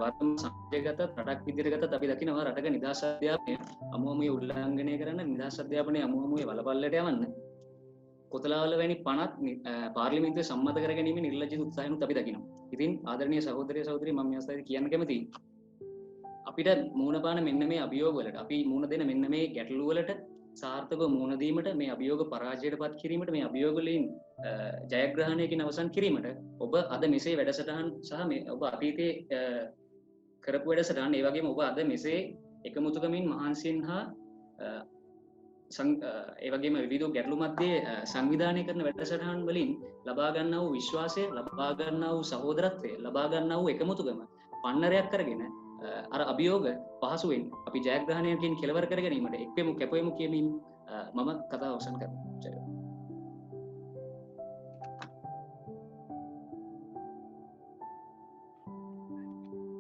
වර්තම සමාජගත රටක් විදිහට ගත්තත් අපි දකිනවා රටක නිදහස් අධ්‍යාපනය අමුමේ උල්ලංඝනය කරන්න නිදහස් අධ්‍යාපනය අමුමේ වලපල්ලට යවන්න කොතලාවල වැනි පනත් පාර්ලිමේන්තුවේ සම්මත කර ගැනීම නිර්ලජ්ජිත උත්සාහයනුත් අපි දකිනවා. ඉතින් ආදරණීය සහෝදරයෝ මම මේ අවස්ථාවේදී කියන්න කැමතියි අපිට මූණ පාන මෙන්න මේ අභියෝග වලට අපි මූණ දෙන මෙන්න මේ ගැටලු වලට සාර්ථකව මුහුණ දීමට මේ අභියෝග පරාජයට පත් කිරීමට මේ අභියෝග වලින් ජයග්‍රහණයකින් අවසන් කිරීමට ඔබ අද මෙසේ වැඩසටහන් සහ මේ ඔබ අතීතයේ කරපු වැඩසටහන් ඒ වගේම ඔබ අද මෙසේ එකමුතුකමින් මහන්සියෙන් හා ඒ වගේම විවිධ ගැටලු මැද්දේ සංවිධානය කරන වැඩසටහන් වලින් ලබා ගන්නා වූ විශ්වාසය ලබා ගන්නා වූ සහෝදරත්වය ලබා ගන්නා වූ එකමුතුකම පන්නරයක් කරගෙන අර අභියෝග පහසුවෙන් අපි ජයග්‍රහණයකින් කෙලවර කර ගැනීමට එක්වෙමු කැපවෙමු කියමින් මම කතාව අවසන් කරනවා.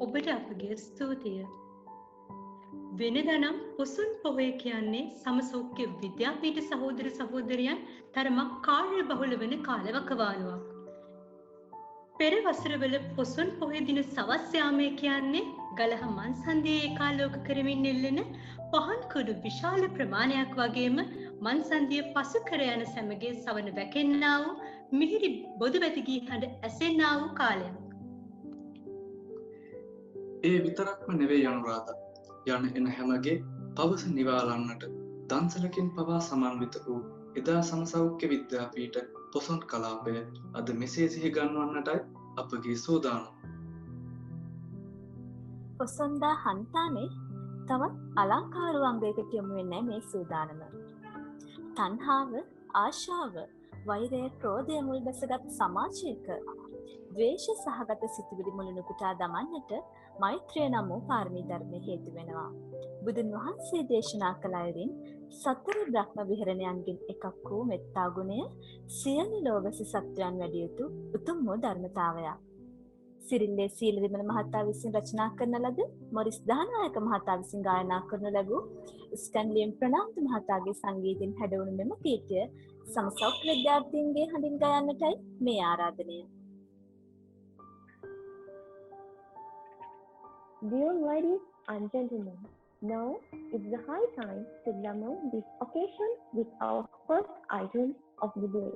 ඔබට අපගේ ස්තුතිය. වෙනදනම් පොසොන් පොහොය කියන්නේ සමසෞඛ්‍ය විද්‍යාපීඨ සහෝදර සහෝදරියන් තරමක් කාර්ය බහුල වන කාලවකවානුවක්. පෙර වසරවල පොසොන් පොහොය දින සවස් යාමය කියන්නේ ගලහ මන්සන්දියේ ඒකාලෝක කරමින් එල්ලෙන පහන් කුඩු විශාල ප්‍රමාණයක් වගේම මන්සන්දිය පසු කර යන සැමගේ සවන වැකෙන්නා වූ මිහිරි බොදු වැතිගී හඬ ඇසෙන්නා වූ කාලයක්. ඒ විතරක්ම නෙවෙයි අනුරාධා. යන එන හැමගේ පවස නිවාලන්නට දන්සලකින් පවා සමන්විත වූ එදා සමසෞඛ්‍ය විද්‍යාපීඨ පොසොන් කලාපය අද මෙසේ සිහි ගන්වන්නටයි අපගේ සූදානම. පොසොන්දා හන්තානේ තවත් අලංකාර වංගයකට යොමු වෙන්නේ මේ සූදානම. තණ්හාව, ආශාව, වෛරය, ක්‍රෝධය මුල් බැසගත් සමාජයක ද්වේෂ සහගත සිතුවිලි මුලිනු පුටා දමන්නට මෛත්‍රිය නම් වූ පාරමී ධර්මය හේතු වෙනවා. බුදුන් වහන්සේ දේශනා කළ අයුරින් සතර බ්‍රහ්ම විහරණයන්ගෙන් එකක් වූ මෙත්තා ගුණය සියලු ලෝකස සත්‍යයන් වැඩි යුතු උතුම් වූ ධර්මතාවයක්. සිරිල්ලේ සීල විමල මහතා විසින් රචනා කරන ලද මොරිස් දානායක මහතා විසින් ගායනා කරනු ලැබූ ස්කන්ලියම් ප්‍රනාන්දු මහතාගේ සංගීතයෙන් හැඩවුණු මෙම ගීතය සමසෞඛ්‍ය විද්‍යාර්ථීන්ගේ හඬින් ගයන්නටයි මේ ආරාධනය. Dear ladies and gentlemen, now is the high time to glamour this occasion with our first item of the day.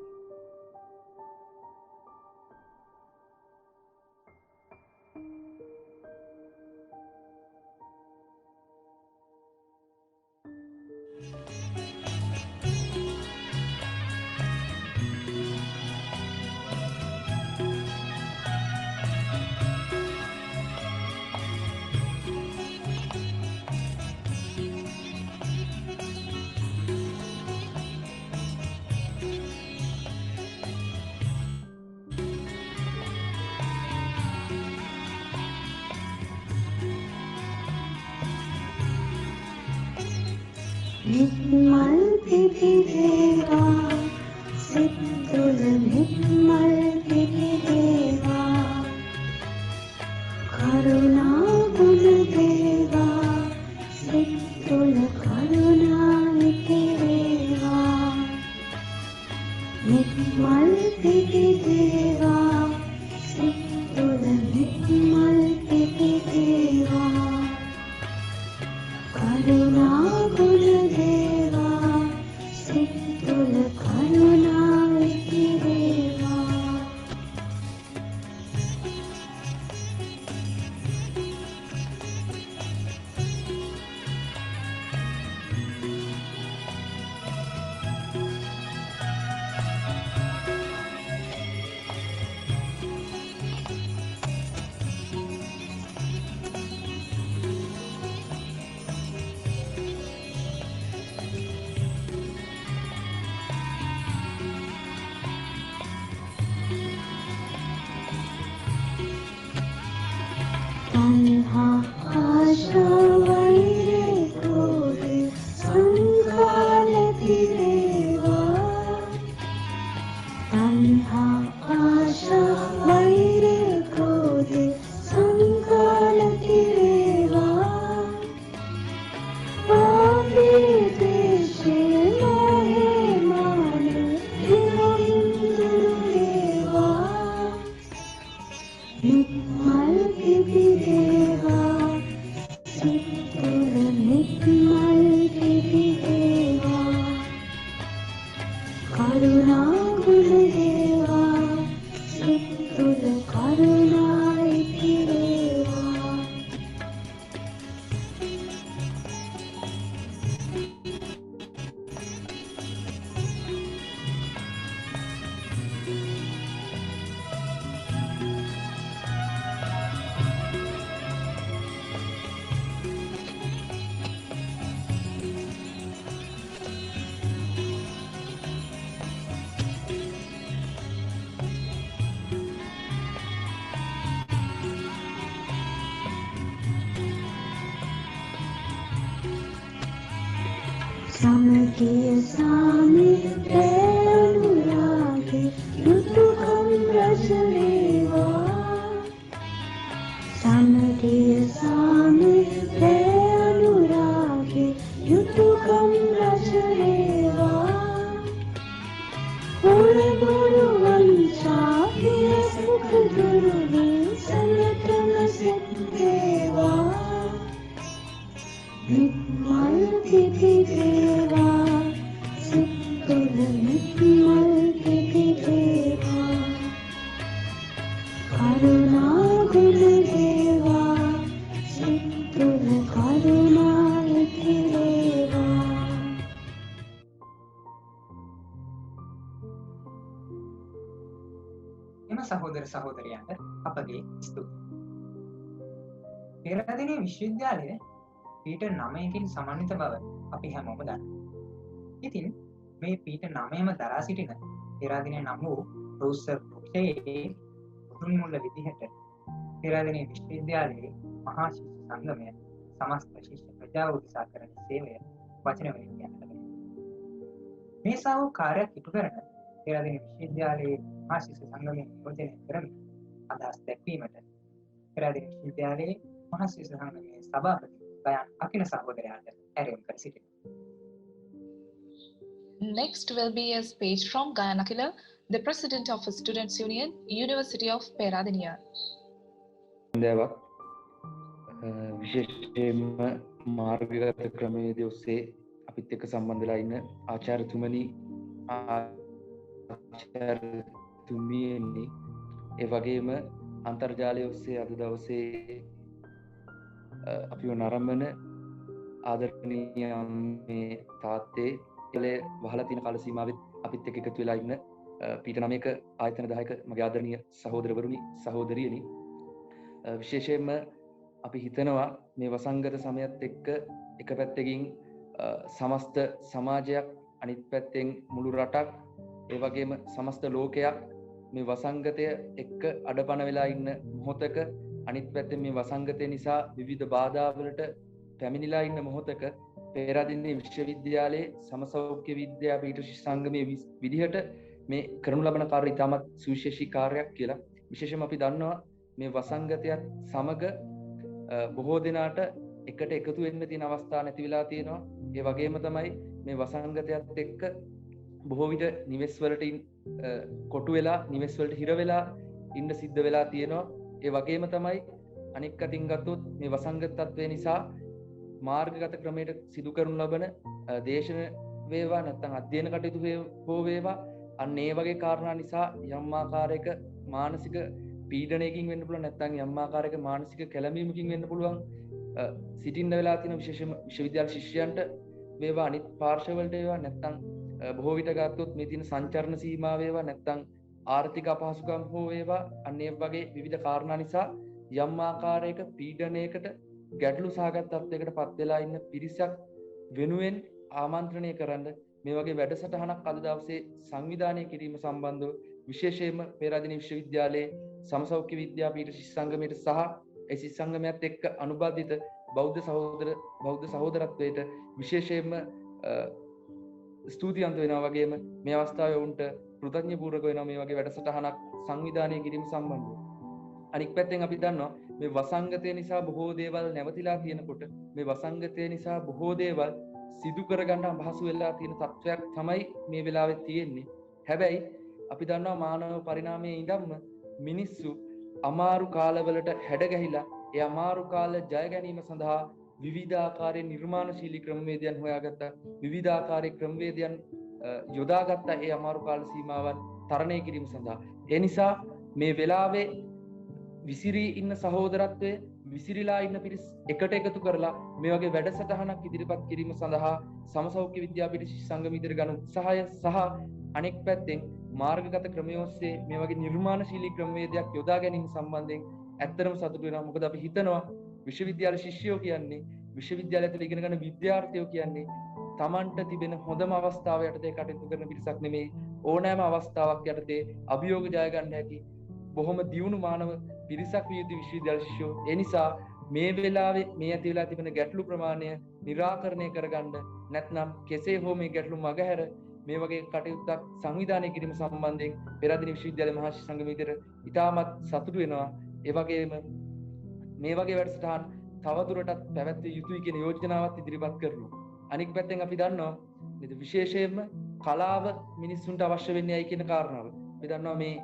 නිත්මල් පිපිදේවා සිත් තුළ නිත්මල් පිපිදේවා කරුණා ගුණ දේවා සිත් තුළ කරුණා නිතිරේවා නිත්මල් පිපිදේවා සිත් තුළ නිත්මල් පිපිදේවා කරුණා ගුණ දේවා සිත් තුළ කරුණා විතිරේවා සමගිය සාමිත්‍රය අනුරාගේ යුතුයකම් රස වේවා සමගිය සාමිත්‍රය අනුරාගේ යුතුයකම් රස වේවා ඔරබොරු වංශා පියසුක දුරුවේ සලකන සෙත් වේවා නිත්මල් පිපි වේවා සිත් තුළ නිත්මල් පිපි වේවා කරුණා ගුණ වේවා සිත් තුළ කරුණා ඇති වේවා එම සහෝදර සහෝදරයන්ට අපගේ ස්තුතියි. පෙරදිනේ විශ්වවිද්‍යාලය පීඨ 9කින් සමන්විත බව අපි හැමෝම දන්නවා. ඉතින් මේ පීඨ 9ම දරා සිටින පෙරදිනේ නම් වූ රෝස වෘක්ෂයේ මුතුන් මුල්ල විදිහට පෙරදිනේ විශ්වවිද්‍යාලයේ මහා ශිෂ්‍ය සංගමය සමස්ත ශිෂ්‍ය ප්‍රජාව උදෙසා කරන සේවය වචන වලින් කියන්නට බැහැ. මේ සා වූ කාර්යයක් ඉටු කරන පෙරදිනේ විශ්වවිද්‍යාලයේ මහා ශිෂ්‍ය සංගමය නියෝජනය කරමින් අදහස් දැක්වීමට පෙරදිනේ විශ්වවිද්‍යාලයේ මහා ශිෂ්‍ය සංගමයේ සභාපති ගයන් අකිල සහෝදරයාට ඇරයුම් කර සිටිනවා. Next will be a speech from Gayan Akila, the President of Students Union, University of Peradeniya. දේවක් විශේෂයෙන්ම මාර්ගගත ක්‍රමයේදී ඔස්සේ අපිත් එක්ක සම්බන්ධ වෙලා ඉන්න ආචාර්යතුමනි ආචාර්යතුමියනි ඒ වගේම අන්තර්ජාලය ඔස්සේ අද දවසේ අපිව නරඹන ආදරණීය මේ තාත්තේ ඉලේ වහලා තියෙන කාල සීමාවෙත් අපිත් එක්ක එකතු වෙලා ඉන්න පීඨ 9ක ආයතන 10ක මගේ ආදරණීය සහෝදරවරුනි සහෝදරියනි විශේෂයෙන්ම අපි හිතනවා මේ වසංගත සමයත් එක්ක එක පැත්තකින් සමස්ත සමාජයක් අනිත් පැත්තෙන් මුළු රටක් ඒ වගේම සමස්ත ලෝකයක් මේ වසංගතය එක්ක අඩපණ වෙලා ඉන්න මොහොතක අනිත් පැත්තෙන් මේ වසංගතය නිසා විවිධ බාධාවලට පැමිණිලා ඉන්න මොහොතක පෙරදිනේ විශ්වවිද්‍යාලයේ සමසෞඛ්‍ය විද්‍යා පීඨ ශිෂ්‍ය සංගමයේ විදිහට මේ කරනු ලබන කාර්යය ඉතාමත් සුවිශේෂී කාර්යයක් කියලා. විශේෂයෙන්ම අපි දන්නවා මේ වසංගතයත් සමග බොහෝ දෙනාට එකට එකතු වෙන්න තියෙන අවස්ථා නැති වෙලා තියෙනවා. ඒ වගේම තමයි මේ වසංගතයත් එක්ක බොහෝ විට නිවෙස් වලට කොටු වෙලා නිවෙස් වලට හිර වෙලා ඉන්න සිද්ධ වෙලා තියෙනවා. ඒ වගේම තමයි අනික් අතින් ගත්තොත් මේ වසංගත තත්ත්වය නිසා මාර්ගගත ක්‍රමයට සිදු කරනු ලබන දේශන වේවා නැත්නම් අධ්‍යයන කටයුතු හෝ වේවා අන්න ඒ වගේ කාරණා නිසා යම් ආකාරයක මානසික පීඩනයකින් වෙන්න පුළුවන් නැත්නම් යම් ආකාරයක මානසික කැළඹීමකින් වෙන්න පුළුවන් සිටින්න වෙලා තියෙන විශේෂම විශ්වවිද්‍යාල ශිෂ්‍යයන්ට වේවා අනිත් පාර්ශවවලට වේවා නැත්නම් බොහෝ විට ගත්තොත් මේ තියෙන සංචරණ සීමා වේවා නැත්නම් ආර්ථික අපහසුකම් හෝ වේවා අන්න ඒ වගේ විවිධ කාරණා නිසා යම් ආකාරයක පීඩනයකට ගැටලු සහගත තත්යකට පත් වෙලා ඉන්න පිරිසක් වෙනුවෙන් ආමන්ත්‍රණය කරන්න මේ වගේ වැඩසටහනක් අද දවසේ සංවිධානය කිරීම සම්බන්ධව විශේෂයෙන්ම පෙරදිනේ විශ්වවිද්‍යාලයේ සමසෞඛ්‍ය විද්‍යා පීඨ ශිෂ්‍ය සංගමයට සහ ඒ ශිෂ්‍ය සංගමයත් එක්ක අනුබද්ධිත බෞද්ධ සහෝදරත්වයට විශේෂයෙන්ම ස්තුතිවන්ත වෙනවා වගේම මේ අවස්ථාවේ වුන්ට කෘතඥපූර්වක වෙනවා මේ වගේ වැඩසටහනක් සංවිධානය කිරීම සම්බන්ධව. අනික් පැත්තෙන් අපි දන්නවා මේ වසංගතය නිසා බොහෝ දේවල් නැවතිලා තියෙනකොට මේ වසංගතය නිසා බොහෝ දේවල් සිදු කරගන්න අපහසු වෙලා තියෙන තත්ත්වයක් තමයි මේ වෙලාවේ තියෙන්නේ. හැබැයි අපි දන්නවා මානව පරිණාමයේ ඉඳන්ම මිනිස්සු අමාරු කාලවලට හැඩගැහිලා ඒ අමාරු කාල ජය ගැනීම සඳහා විවිධාකාරයේ නිර්මාණශීලී ක්‍රමවේදයන් හොයාගත්තා. විවිධාකාරයේ ක්‍රමවේදයන් යොදාගත්තා ඒ අමාරු කාල සීමාවන් තරණය කිරීම සඳහා. ඒ නිසා මේ වෙලාවේ විසිරී ඉන්න සහෝදරත්වය විසිරිලා ඉන්න පිරිස් එකට එකතු කරලා මේ වගේ වැඩසටහනක් ඉදිරිපත් කිරීම සඳහා සමසෞඛ්‍ය විද්‍යාපීඨ ශිෂ්‍ය සංගම ඉදිරි ගන්න උත්සාහය සහ අනෙක් පැත්තෙන් මාර්ගගත ක්‍රමය ඔස්සේ මේ වගේ නිර්මාණශීලී ක්‍රමවේදයක් යොදා ගැනීම සම්බන්ධයෙන් ඇත්තටම සතුටු වෙනවා. මොකද අපි හිතනවා විශ්වවිද්‍යාල ශිෂ්‍යයෝ කියන්නේ විශ්වවිද්‍යාලය තුළ ඉගෙන ගන්න විද්‍යාර්ථයෝ කියන්නේ Tamanට තිබෙන හොඳම අවස්ථාව යටතේ කටයුතු කරන පිරිසක් නෙමෙයි. ඕනෑම අවස්ථාවක් යටතේ අභියෝග ජය ගන්න හැකි බොහොම දියුණු මානව පිරිසක් විය යුතු විශ්වවිද්‍යාල ශිෂ්‍යයෝ. ඒ නිසා මේ වෙලාවේ මේ ඇති වෙලා තිබෙන ගැටලු ප්‍රමාණය निराකරණය කරගන්න නැත්නම් කෙසේ හෝ මේ ගැටලු මගහැර මේ වගේ කටයුත්තක් සංවිධානය කිරීම සම්බන්ධයෙන් පෙරදින විශ්වවිද්‍යාල මහා සංගමයේ විතර ඉතාමත් සතුටු වෙනවා. ඒ වගේම මේ වගේ වැඩසටහන් තවදුරටත් පැවැත්විය යුතුයි කියන යෝජනාවත් ඉදිරිපත් කරනවා. අනික් පැත්තෙන් අපි දන්නවා නේද විශේෂයෙන්ම කලාව මිනිස්සුන්ට අවශ්‍ය වෙන්නේ ඇයි කියන කාරණාව. අපි දන්නවා මේ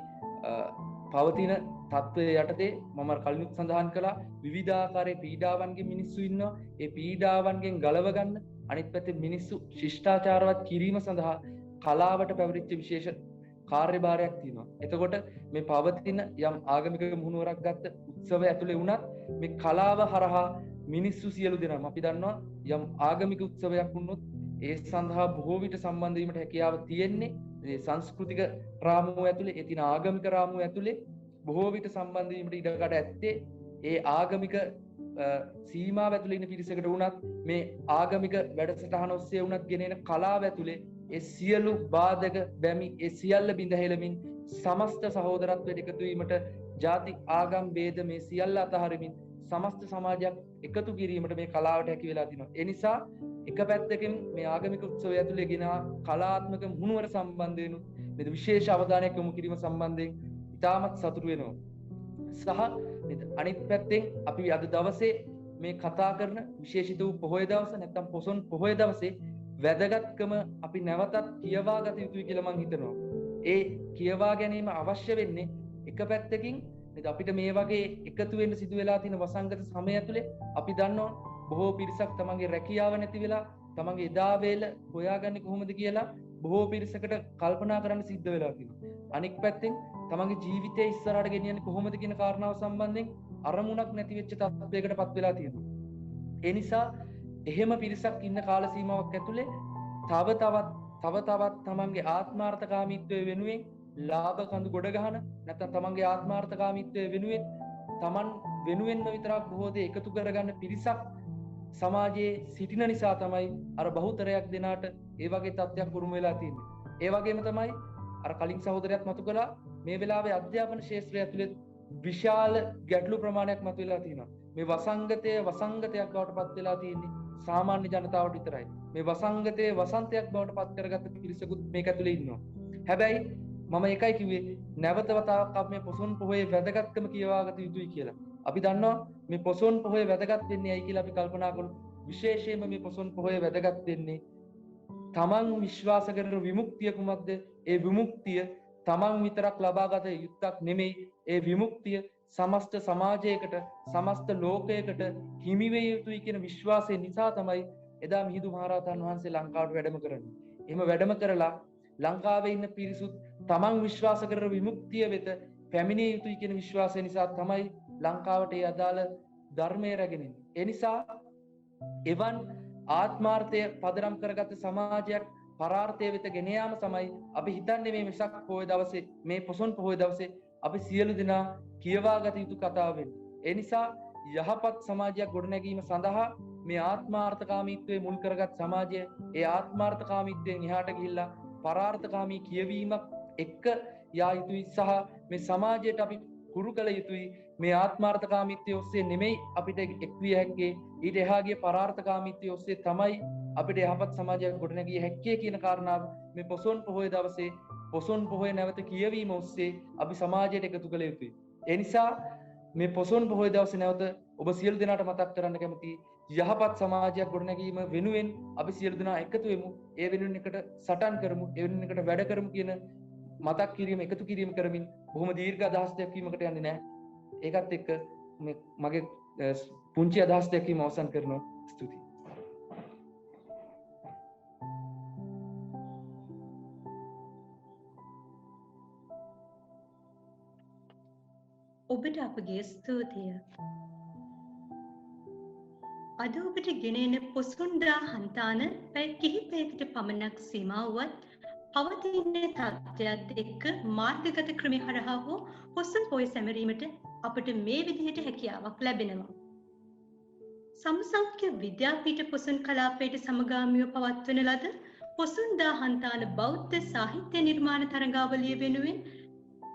පවතින තත්ත්වය යටතේ මම කලිනුත් සඳහන් කළා විවිධාකාරයේ පීඩාවන්ගෙන් මිනිස්සු ඉන්නවා. ඒ පීඩාවන්ගෙන් ගලව ගන්න අනිත් පැත්තේ මිනිස්සු ශිෂ්ටාචාරවත් කිරීම සඳහා කලාවට පැවරිච්ච විශේෂ කාර්යභාරයක් තියෙනවා. එතකොට මේ පවතින යම් ආගමික මුහුණුවරක් ගත්ත උත්සවය ඇතුලේ වුණත් මේ කලාව හරහා මිනිස්සු සියලු දෙනාම අපි දන්නවා යම් ආගමික උත්සවයක් වුණොත් ඒ සඳහා බොහෝ විට සම්බන්ධ වීමට හැකියාව තියෙන්නේ මේ සංස්කෘතික රාමුව ඇතුලේ ඒ තියෙන ආගමික රාමුව ඇතුලේ බොහෝ විට සම්බන්ධ වීමට ඉඩකඩ ඇත්තේ ඒ ආගමික සීමාව ඇතුලේ ඉන්න පිරිසකට වුණත් මේ ආගමික වැඩසටහන ඔස්සේ වුණත් ගෙනෙන කලාව ඇතුලේ ඒ සියලු බාධක බැමි ඒ සියල්ල බිඳ හෙළමින් සමස්ත සහෝදරත්වයට එකතු වීමට ಜಾති ආගම් ભેද මේ සියල්ල අතහරිමින් සමස්ත සමාජයක් එකතු කිරීමට මේ කලාවට හැකි වෙලා තිනවා. ඒ නිසා එක පැත්තකින් මේ ආගමික උත්සවය ඇතුලේ ගෙන කලාත්මක මුහුණුවර සම්බන්ධයෙන් මේ විශේෂ අවධානයක් යොමු කිරීම සම්බන්ධයෙන් ඉතාමත් සතුටු වෙනවා. සහ අනිත් පැත්තෙන් අපි අද දවසේ මේ කතා කරන විශේෂිත වූ පොහොය දවස නැත්නම් පොසොන් පොහොය දවසේ වැදගත්කම අපි නැවතත් කියවා ගත යුතුයි කියලා මම හිතනවා. ඒ කියවා ගැනීම අවශ්‍ය වෙන්නේ එක පැත්තකින් අපිට මේ වගේ එකතු වෙන්න සිදු වෙලා තියෙන වසංගත සමය ඇතුලේ අපි දන්නවා බොහෝ පිරිසක් තමන්ගේ රැකියාව නැති වෙලා තමන්ගේ එදා වේල හොයාගන්නේ කොහොමද කියලා බොහෝ පිරිසකට කල්පනා කරන්න සිද්ධ වෙලා තියෙනවා. අනික් පැත්තෙන් තමන්ගේ ජීවිතය ඉස්සරහට ගෙනියන්නේ කොහොමද කියන කාරණාව සම්බන්ධයෙන් අරමුණක් නැති වෙච්ච තත්ත්වයකටපත් වෙලා තියෙනවා. ඒ නිසා එහෙම පිරිසක් ඉන්න කාල සීමාවක් ඇතුලේ තව තවත් තමන්ගේ ආත්මාර්ථකාමීත්වය වෙනුවෙන් ලාභ කඳු ගොඩ ගහන නැත්නම් තමන්ගේ ආත්මාර්ථකාමීත්වය වෙනුවෙන් තමන් වෙනුවෙන්ම විතරක් බොහෝ දේ එකතු කරගන්න පිරිසක් සමාජයේ සිටින නිසා තමයි අර බහුතරයක් දෙනාට ඒ වගේ තත්ත්වයක් උරුම වෙලා තියෙන්නේ. ඒ වගේම තමයි අර කලින් සහෝදරයත් මතු කළා මේ වෙලාවේ අධ්‍යාපන ශාස්ත්‍රය ඇතුළේ විශාල ගැටලු ප්‍රමාණයක් මතුවලා තියෙනවා. මේ වසංගතයක් බවට පත් වෙලා තියෙන්නේ සාමාන්‍ය ජනතාවට විතරයි. මේ වසංගතයේ වසන්තයක් බවට පත් කරගත්ත පිරිසකුත් මේක ඇතුලේ ඉන්නවා. හැබැයි මම එකයි කිව්වේ නැවත වතාවක් අපි මේ පොසොන් පොහොයේ වැදගත්කම කියවාගත යුතුයි කියලා. අපි දන්නවා මේ පොසොන් පොහොය වැදගත් වෙන්නේ ඇයි කියලා අපි කල්පනා කළොත් විශේෂයෙන්ම මේ පොසොන් පොහොය වැදගත් වෙන්නේ තමන් විශ්වාස කරන විමුක්තිය කුමක්ද? ඒ විමුක්තිය තමන් විතරක් ලබාගත යුත්තක් නෙමෙයි. ඒ විමුක්තිය සමස්ත සමාජයකට සමස්ත ලෝකයකට හිමි වේ යුතුයි කියන විශ්වාසය නිසා තමයි එදා මිහිඳු මහරහතන් වහන්සේ ලංකාවට වැඩම කරන්නේ. එහෙම වැඩම කරලා ලංකාවේ ඉන්න පිරිසුත් තමන් විශ්වාස කරන විමුක්තිය වෙත පැමිණිය යුතුයි කියන විශ්වාසය නිසා තමයි ලංකාවට ඒ අදාළ ධර්මය රැගෙන එන්නේ. ඒ නිසා එවන් ආත්මාර්ථය පදනම් කරගත් සමාජයක් පරාර්ථය වෙත ගෙන යාම තමයි අපි හිතන්නේ මේ වෙසක් පොහොය දවසේ මේ පොසොන් පොහොය දවසේ අපි සියලු දෙනා කියවාගත යුතු කතාව වෙන්නේ. ඒ නිසා යහපත් සමාජයක් ගොඩනැගීම සඳහා මේ ආත්මාර්ථකාමීත්වයේ මුල් කරගත් සමාජය ඒ ආත්මාර්ථකාමීත්වයෙන් එහාට ගිහිල්ලා පරාර්ථකාමී කියවීමක් එක්ක යා යුතුයි සහ මේ සමාජයට අපි හුරු කළ යුතුයි මේ ආත්මාර්ථකාමීත්වය ඔස්සේ නෙමෙයි අපිට එක්විය හැක්කේ ඊට එහා ගිය පරාර්ථකාමීත්වය ඔස්සේ තමයි අපිට යහපත් සමාජයක් ගොඩනැගිය හැක්කේ කියන කාරණාව මේ පොසොන් පොහොය දවසේ පොසොන් පොහොය නැවත කියවීම ඔස්සේ අපි සමාජයට එකතු කළ යුතුයි. ඒ නිසා මේ පොසොන් පොහොය දවසේ නැවත ඔබ සියලු දෙනාට මතක් කරන්න කැමතියි යහපත් සමාජයක් ගොඩනැගීම වෙනුවෙන් අපි සියලු දෙනා එකතු වෙමු. ඒ වෙනුවෙන් එකට සටන් කරමු. ඒ වෙනුවෙන් එකට වැඩ කරමු කියන මතක් කිරීම එකතු කිරීම කරමින් බොහොම දීර්ඝ අදහස් දැක්වීමකට යන්නේ නැහැ. ඒකත් එක්ක මගේ පුංචි අදහස් දැක්වීම අවසන් කරනවා. ස්තුතියි. ඔබට අපගේ ස්තුතිය. අද ඔබට ගෙනෙන පොසොන්දා හන්තාන පැය කිහිපයකට පමණක් සීමා වුවත් පවතින තත්ත්වයත් එක්ක මාර්ගගත ක්‍රමය හරහා හෝ පොසොන් පොහොය සැමරීමට අපට මේ විදිහට හැකියාවක් ලැබෙනවා. සමසෞඛ්‍ය විද්‍යාපීඨ පොසොන් කලාපයට සමගාමීව පවත්වන ලද පොසොන්දා හන්තාන බෞද්ධ සාහිත්‍ය නිර්මාණ තරඟාවලිය වෙනුවෙන්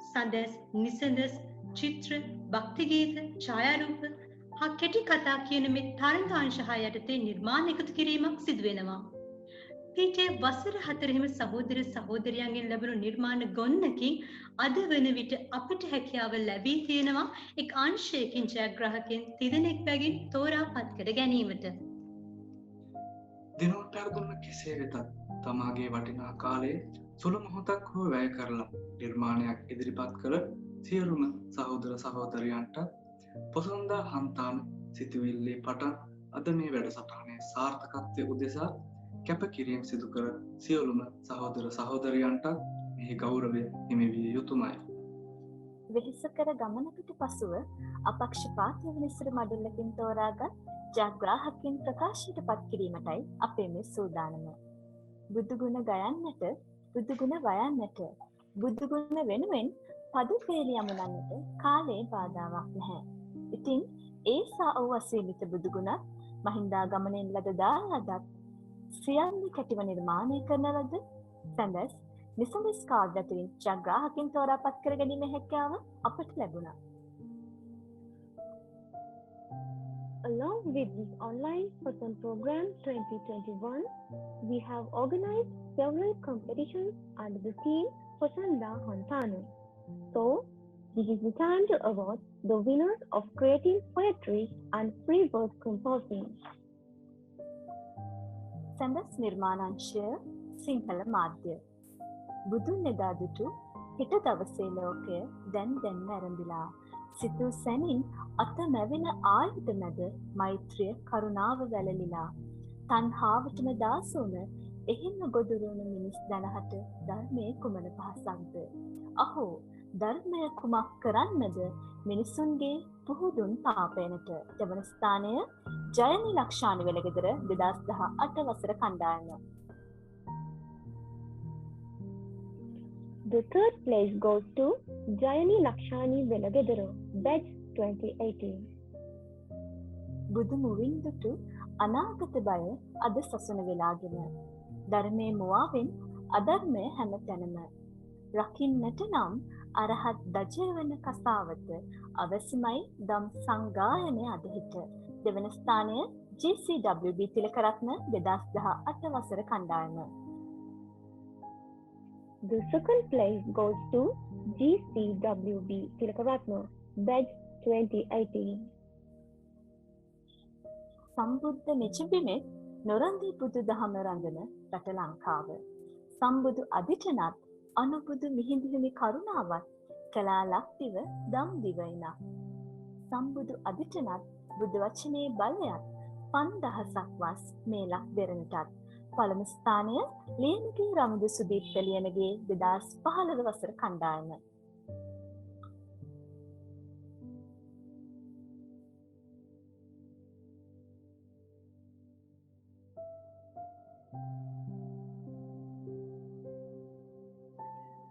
සඳස් නිසඳස් චිත්‍ර භක්ති ගීත ඡායාරූප හා කෙටි කතා කියන මේ තරංගාංශ 6 යටතේ නිර්මාණ එකතු කිරීමක් සිදු වෙනවා. පීඨයේ වසර 4ෙහිම සහෝදර සහෝදරියන්ගෙන් ලැබුණු නිර්මාණ ගොන්නකින් අද වන විට අපිට හැකියාව ලැබී තියෙනවා එක් අංශයකින් ජයග්‍රාහකයන් තිදෙනෙක් බැගින් තෝරා පත් කර ගැනීමට. දිනුවට අරදුන්න කෙසේ වෙතත් තමාගේ වටිනා කාලයේ සුළු මොහොතක් හෝ වැය කරලා නිර්මාණයක් ඉදිරිපත් කළ සියලුම සහෝදර සහෝදරයන්ට පොසොන්දා හන්තාන සිතුවිල්ලේ පටන් අද මේ වැඩසටහනේ සාර්ථකත්වය උදෙසා කැපකිරීම සිදු කර සියලුම සහෝදර සහෝදරයන්ට මේ ගෞරවය හිමි විය යුතුමයි. වෙහෙසකර ගමනකට පසුව අපක්ෂපාතී විනිසුරු මඩුල්ලකින් තෝරාගත් ජයග්‍රාහකයන් ප්‍රකාශයට පත් කිරීමටයි අපේ මේ සූදානම. බුදුගුණ ගයන්නට, බුදුගුණ වයන්නට, බුදුගුණ වෙනුවෙන් පද පෙළි යමුනන්නට කාලේ බාධාවක් නැහැ. ඉතින් ඒසා වූ අසීමිත බුදුගුණ මහින්දාගමනයෙන් ලද දායාදත් සියල්ල කැටිව නිර්මාණය කරන ලද සැඳස් නිසමස් කාර්යතුලින් ජයග්‍රාහකයන් තෝරා පත් කර ගැනීමේ හැකියාව අපට ලැබුණා. Along with this online Poson program 2021, we have organized several competitions under the theme Posanda Hantanu. So, this is the time to award the winners of creative poetry and free verse composing. සැඳස් නිර්මාණාංශය Sinhala මාධ්‍ය. බුදුන් එදා දුටු හිට දවසේ ලෝකය දැන් ඇරඹිලා. සිතූ සැනින් අත මැවෙන ආයුධ මැද මෛත්‍රිය කරුණාව වැළලිලා. තණ්හාවටම දාසුන එහෙම ගොදුරුණු මිනිස් දැනහට ධර්මයේ කුමන පහසක්ද? අහෝ ධර්මය කුමක් කරන්නද මිනිසුන්ගේ පුහුදුන් පාපයනට. දෙවන ස්ථානය ජයනි ලක්ෂානි වෙලගෙදර 2018 වසර කණ්ඩායම. The third place goes to Jayani Lakshani Velagedara, batch 2018. බුදු මුවින් දුටු අනාගත බය අද සසුන වෙලාගෙන. ධර්මයේ මුවාවෙන් අධර්මය හැමතැනම. රකින්නට නම් අරහත් දජය වන කසාවත අවසිමයි දම් සංගායනය අදහිට. දෙවන ස්ථානය GCWB තිලකරත්න 2018 වසර කණ්ඩායම. The second place goes to GCWB Tilakaratna, batch 2018. සම්බුද්ධ මෙචිබිමෙත් නොරන්දී බුදු දහම රඳන රට ලංකාව. සම්බුදු අදිටනත් අනුබුදු මිහිඳුහිමි කරුණාවත් කලා ලක්දිව දම් දිවයිනක්. සම්බුදු අදිටනත් බුදු වචනේ බලයත් 5000ක් වස් මේ ලක් දෙරණටත්. පළමු ස්ථානය ලියනගේ රමුදු සුදීප්ත ලියනගේ 2015 වසර කණ්ඩායම.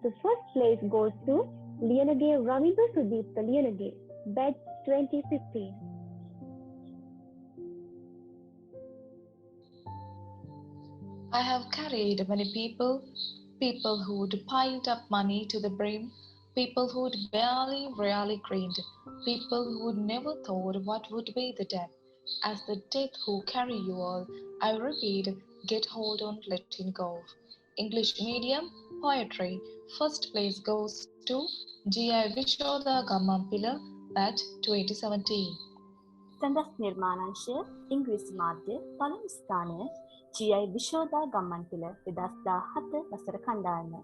The first place goes to Liyanage Ramindu Sudipta Liyanage, batch 2015. I have carried many people who'd piled up money to the brim, people who'd barely really grinned, people who'd never thought what would be the death. As the death who carry you all, I repeat, get hold on letting go. English medium, poetry. First place goes to G.I. Vishoda Gammampila, batch 2017. සැඳස් නිර්මාණාංශය ඉංග්‍රීසි මාධ්‍ය පළමු ස්ථානය G.I. විශෝදා Gammanpila 2017 වසර කණ්ඩායම.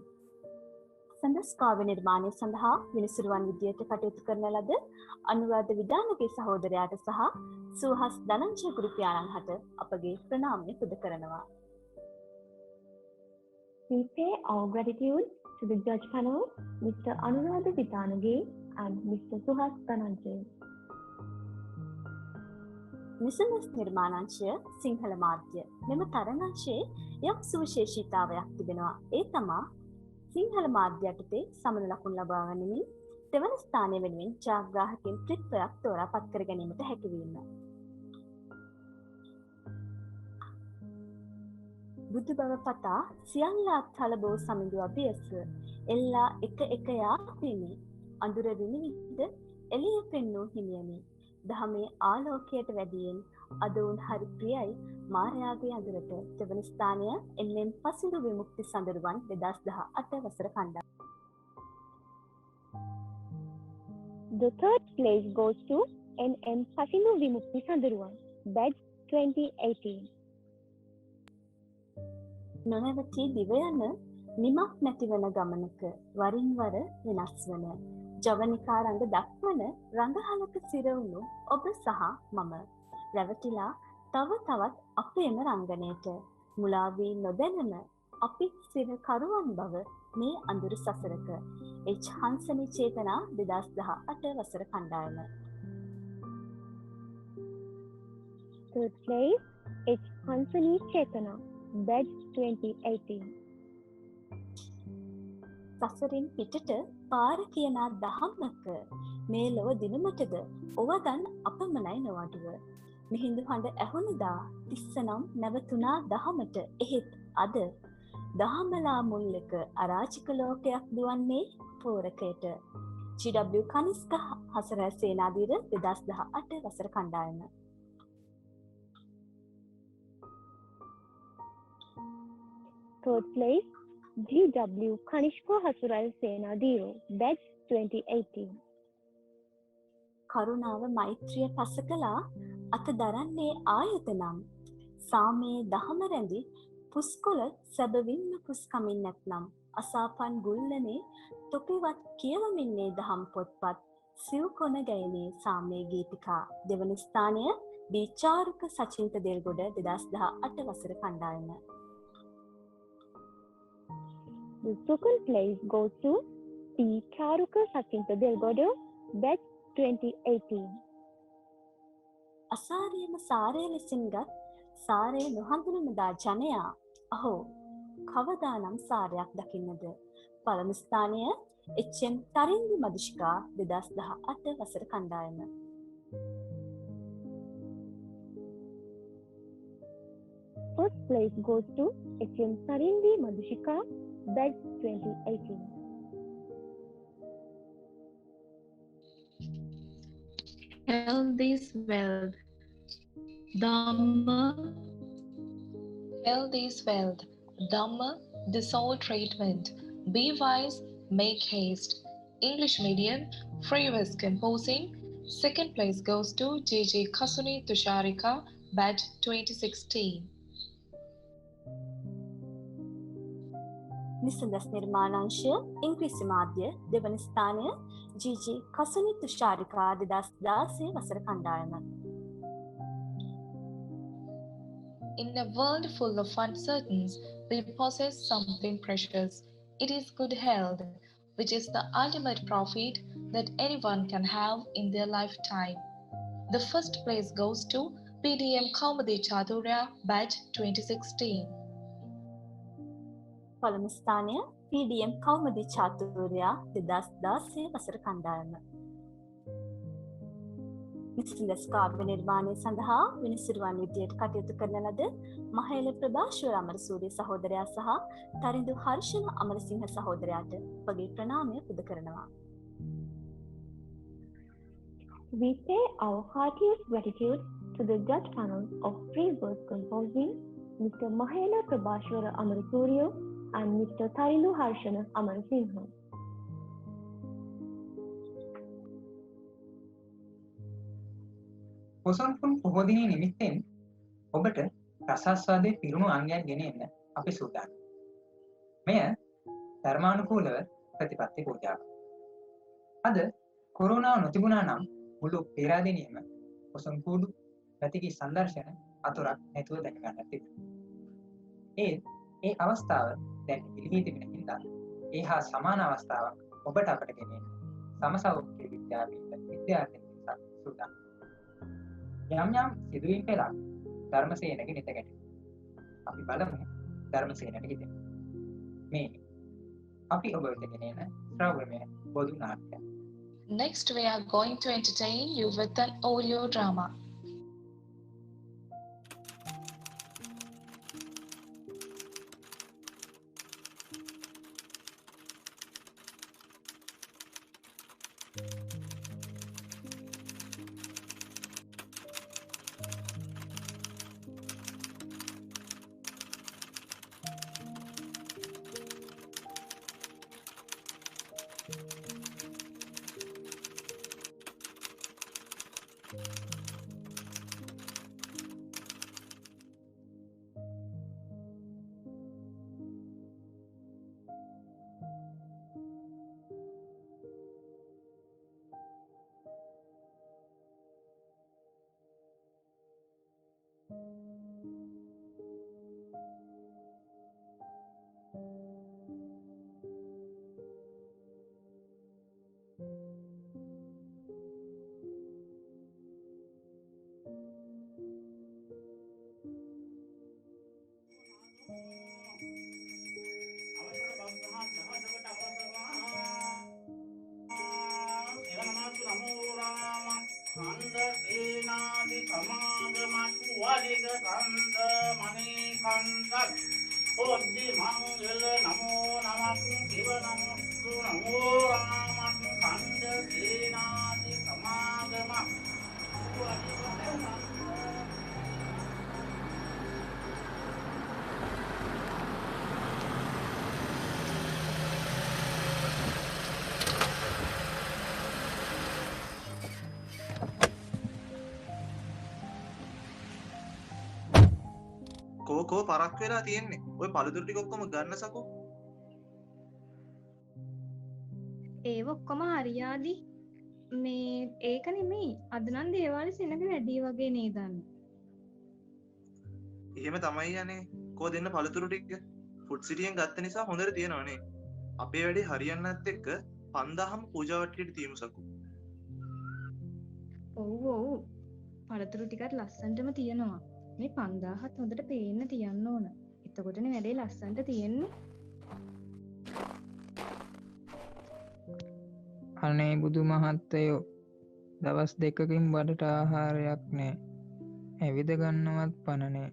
සැඳස් කාව්‍ය නිර්මාණය සඳහා විනිසුරුවන් විදියට කටයුතු කරන ලද අනුරාධ විදානගේ සහෝදරයාට සහ සුහස් ධනංජය ගුරුපියාණන් හට අපගේ ප්‍රණාමය පුද කරනවා. We pay our gratitude to the judge panel, Mr. Anuradha Vitanage and Mr. Suhas Dhananjay. නිසමස් නිර්මාණාංශය Sinhala මාධ්‍ය. මෙම තරණංශයේ යම් සුවිශේෂීතාවයක් තිබෙනවා. ඒ තමා සිංහල මාධ්‍ය යටතේ සමන ලකුණු ලබා ගැනීමෙන් දෙවන ස්ථානය වෙනුවෙන් ජයග්‍රාහකයන් ත්‍රිත්වයක් තෝරා පත් කර ගැනීමට හැකිවීම. බුදු බව පතා සියල්ල අත්හල බෝ සමිඳු අභියස එල්ලා එක එක යාපිනි අඳුර විනිවිද එළිය පෙන්නූ හිමියනි දහමේ ආලෝකයට වැඩියෙන් අද උන් හරි ප්‍රියයි මාරයාගේ අඳුරට. දෙවන ස්ථානය එම් පසිඳු විමුක්ති සඳරුවන් 2018 වසර කණ්ඩායම. The third place goes to NM Pasindu Vimukti Sandaruwan, batch 2018. නොනවති දිව යන නිමක් නැතිවන ගමනක වරින් වර වෙනස් වන ජවනිකා රඟ දක්වන රඟහලක සිරවුණු ඔබ සහ මම රැවටිලා තව තවත් අපේම රංගනයට මුලා වී නොදැනෙන අපි සිර කරුවන් බව මේ අඳුරු සසරක. එච් හංසනි චේතනා 2018 වසර කණ්ඩායම. Third place, H. Hansani Chetana, batch 2018. සසරින් පිටට පාර කියනා දහම්මක මේ ලොව දිනුමටද ඔවදන් අපමණයි නොවඩුව. මිහිඳු හඬ ඇහුණුදා තිස්සනම් නැවතුනා දහමට. එහෙත් අද දහමලා මුල්ලක අරාජික ලෝකයක් දුවන්නේ පෝරකයට. GW කනිස්ක හසරැල් සේනාධීර 2018 වසර කණ්ඩායම. Third place, GW Kanishka Hasural Senadiro, batch 2018. කරුණාව මෛත්‍රිය පසකලා අත දරන්නේ ආයතනම් සාමයේ දහම රැඳි පුස්කොළ සැබවින්ම පුස්කමින් නැත්නම් අසාපන් ගුල්ලනේ තොපිවත් කියවමින්නේ දහම් පොත්පත් සිව් කොන ගැයනේ සාමයේ ගීතිකා. දෙවන ස්ථානය බීචාරුක සචින්ත දෙල්ගොඩ 2018 වසර කණ්ඩායම. The second place goes to P. Charuka Sachinta Delgado, batch 2018. අසාරයේම සාරය ලෙසින්ගත් සාරය නොහඳුනනදා ජනයා අහෝ කවදානම් සාරයක් දකින්නද. පළමු ස්ථානය එච්.එම්. තරින්දි මදුෂිකා 2018 වසර කණ්ඩායම. First place goes to H.M. Sarindi Madhushika, batch 2018. Health is wealth. Dhamma. Health is wealth. Dhamma, the soul treatment. Be wise, make haste. English medium, free verse composing. Second place goes to J.J. Kasuni Tusharika, batch 2016. නිසඳස් නිර්මාණංශය ඉංග්‍රීසි මාධ්‍ය දෙවන ස්ථානය ජී.ජී. කසුනි තුෂාරිකා 2016 වසර කණ්ඩායම. In a world full of uncertainties, we possess something precious. It is good health, which is the ultimate profit that anyone can have in their lifetime. The first place goes to PDM Kaumadi Chaturya, batch 2016. පළමු ස්ථානය PDM කෞමුදි Chathurya 2016 වසර කණ්ඩායම. නිසින්දස් කාව්‍ය නිර්මාණය සඳහා විනිසුරුවන් විදියට කටයුතු කරන ලද මහේල ප්‍රභාෂ්වර අමරසූරිය සහෝදරයා සහ තරිඳු හර්ෂණ අමරසිංහ සහෝදරයාට ඔබගේ ප්‍රණාමය පුද කරනවා. We pay our heartiest gratitude to the judge panel of free verse composing, Mr. Mahela Prabhashwara Amarasuriya and Mr. Tharindu Harshana Amarasinghe. පොසොන්පුන් පොහෝ දිනේ නිමිත්තෙන් ඔබට රසාස්වාදයේ පිරුණු අංගයන් ගෙන එන්න අපි සූදානම්. මෙය ධර්මානුකූලව ප්‍රතිපත්ති පූජාවක්. අද කොරෝනාව නොතිබුණා නම් මුළු පෙරාදෙනියම පොසොන් කූඩු පැතිකී සංදර්ශන අතුරක් නැතුව දැක ගන්නට තිබුණා. ඒ අවස්ථාව දැන් පිළිවී තිබෙන හින්දා ඒ හා සමාන අවස්ථාවක් ඔබට අපට ගෙන එන්න සමසෞඛ්‍ය විද්‍යාපීඨ විද්‍යාර්ථීන් සූදානම්. යම් යම් සිදුවීම් පෙළක් ධර්මසේනක නිත ගැටෙනවා. අපි බලමු ධර්මසේනට හිතෙන්න. මේ අපි ඔබ වෙත ගෙන එන ශ්‍රව්‍යමය බොදු නාට්‍යය. Next, we are going to entertain you with an audio drama. කෝ පරක් වෙලා තියෙන්නේ. ඔය පළතුරු ටික ඔක්කොම ගන්න සකෝ. ඒව ඔක්කොම හරියාදි මේ ඒක නෙමෙයි අද නම් දේවාලේ සෙනග වැඩි වගේ නේද? එහෙම තමයි යන්නේ. කෝ දෙන්න පළතුරු ටික ෆුඩ් සිටියෙන් ගත්ත නිසා හොඳට තියෙනවනේ. අපේ වැඩේ හරියන්නත් එක්ක 5000ම පූජා වට්ටියට තියමු සකෝ. ඔව් ඔව් පළතුරු ටිකත් ලස්සනටම තියෙනවා. මේ 5000ත් හොඳට පේන්න තියන්න ඕන. එතකොටනේ වැඩේ ලස්සනට තියෙන්නේ. අනේ බුදු මහත්තයෝ දවස් දෙකකින් බඩට ආහාරයක් නෑ. ඇවිද ගන්නවත් පණ නෑ.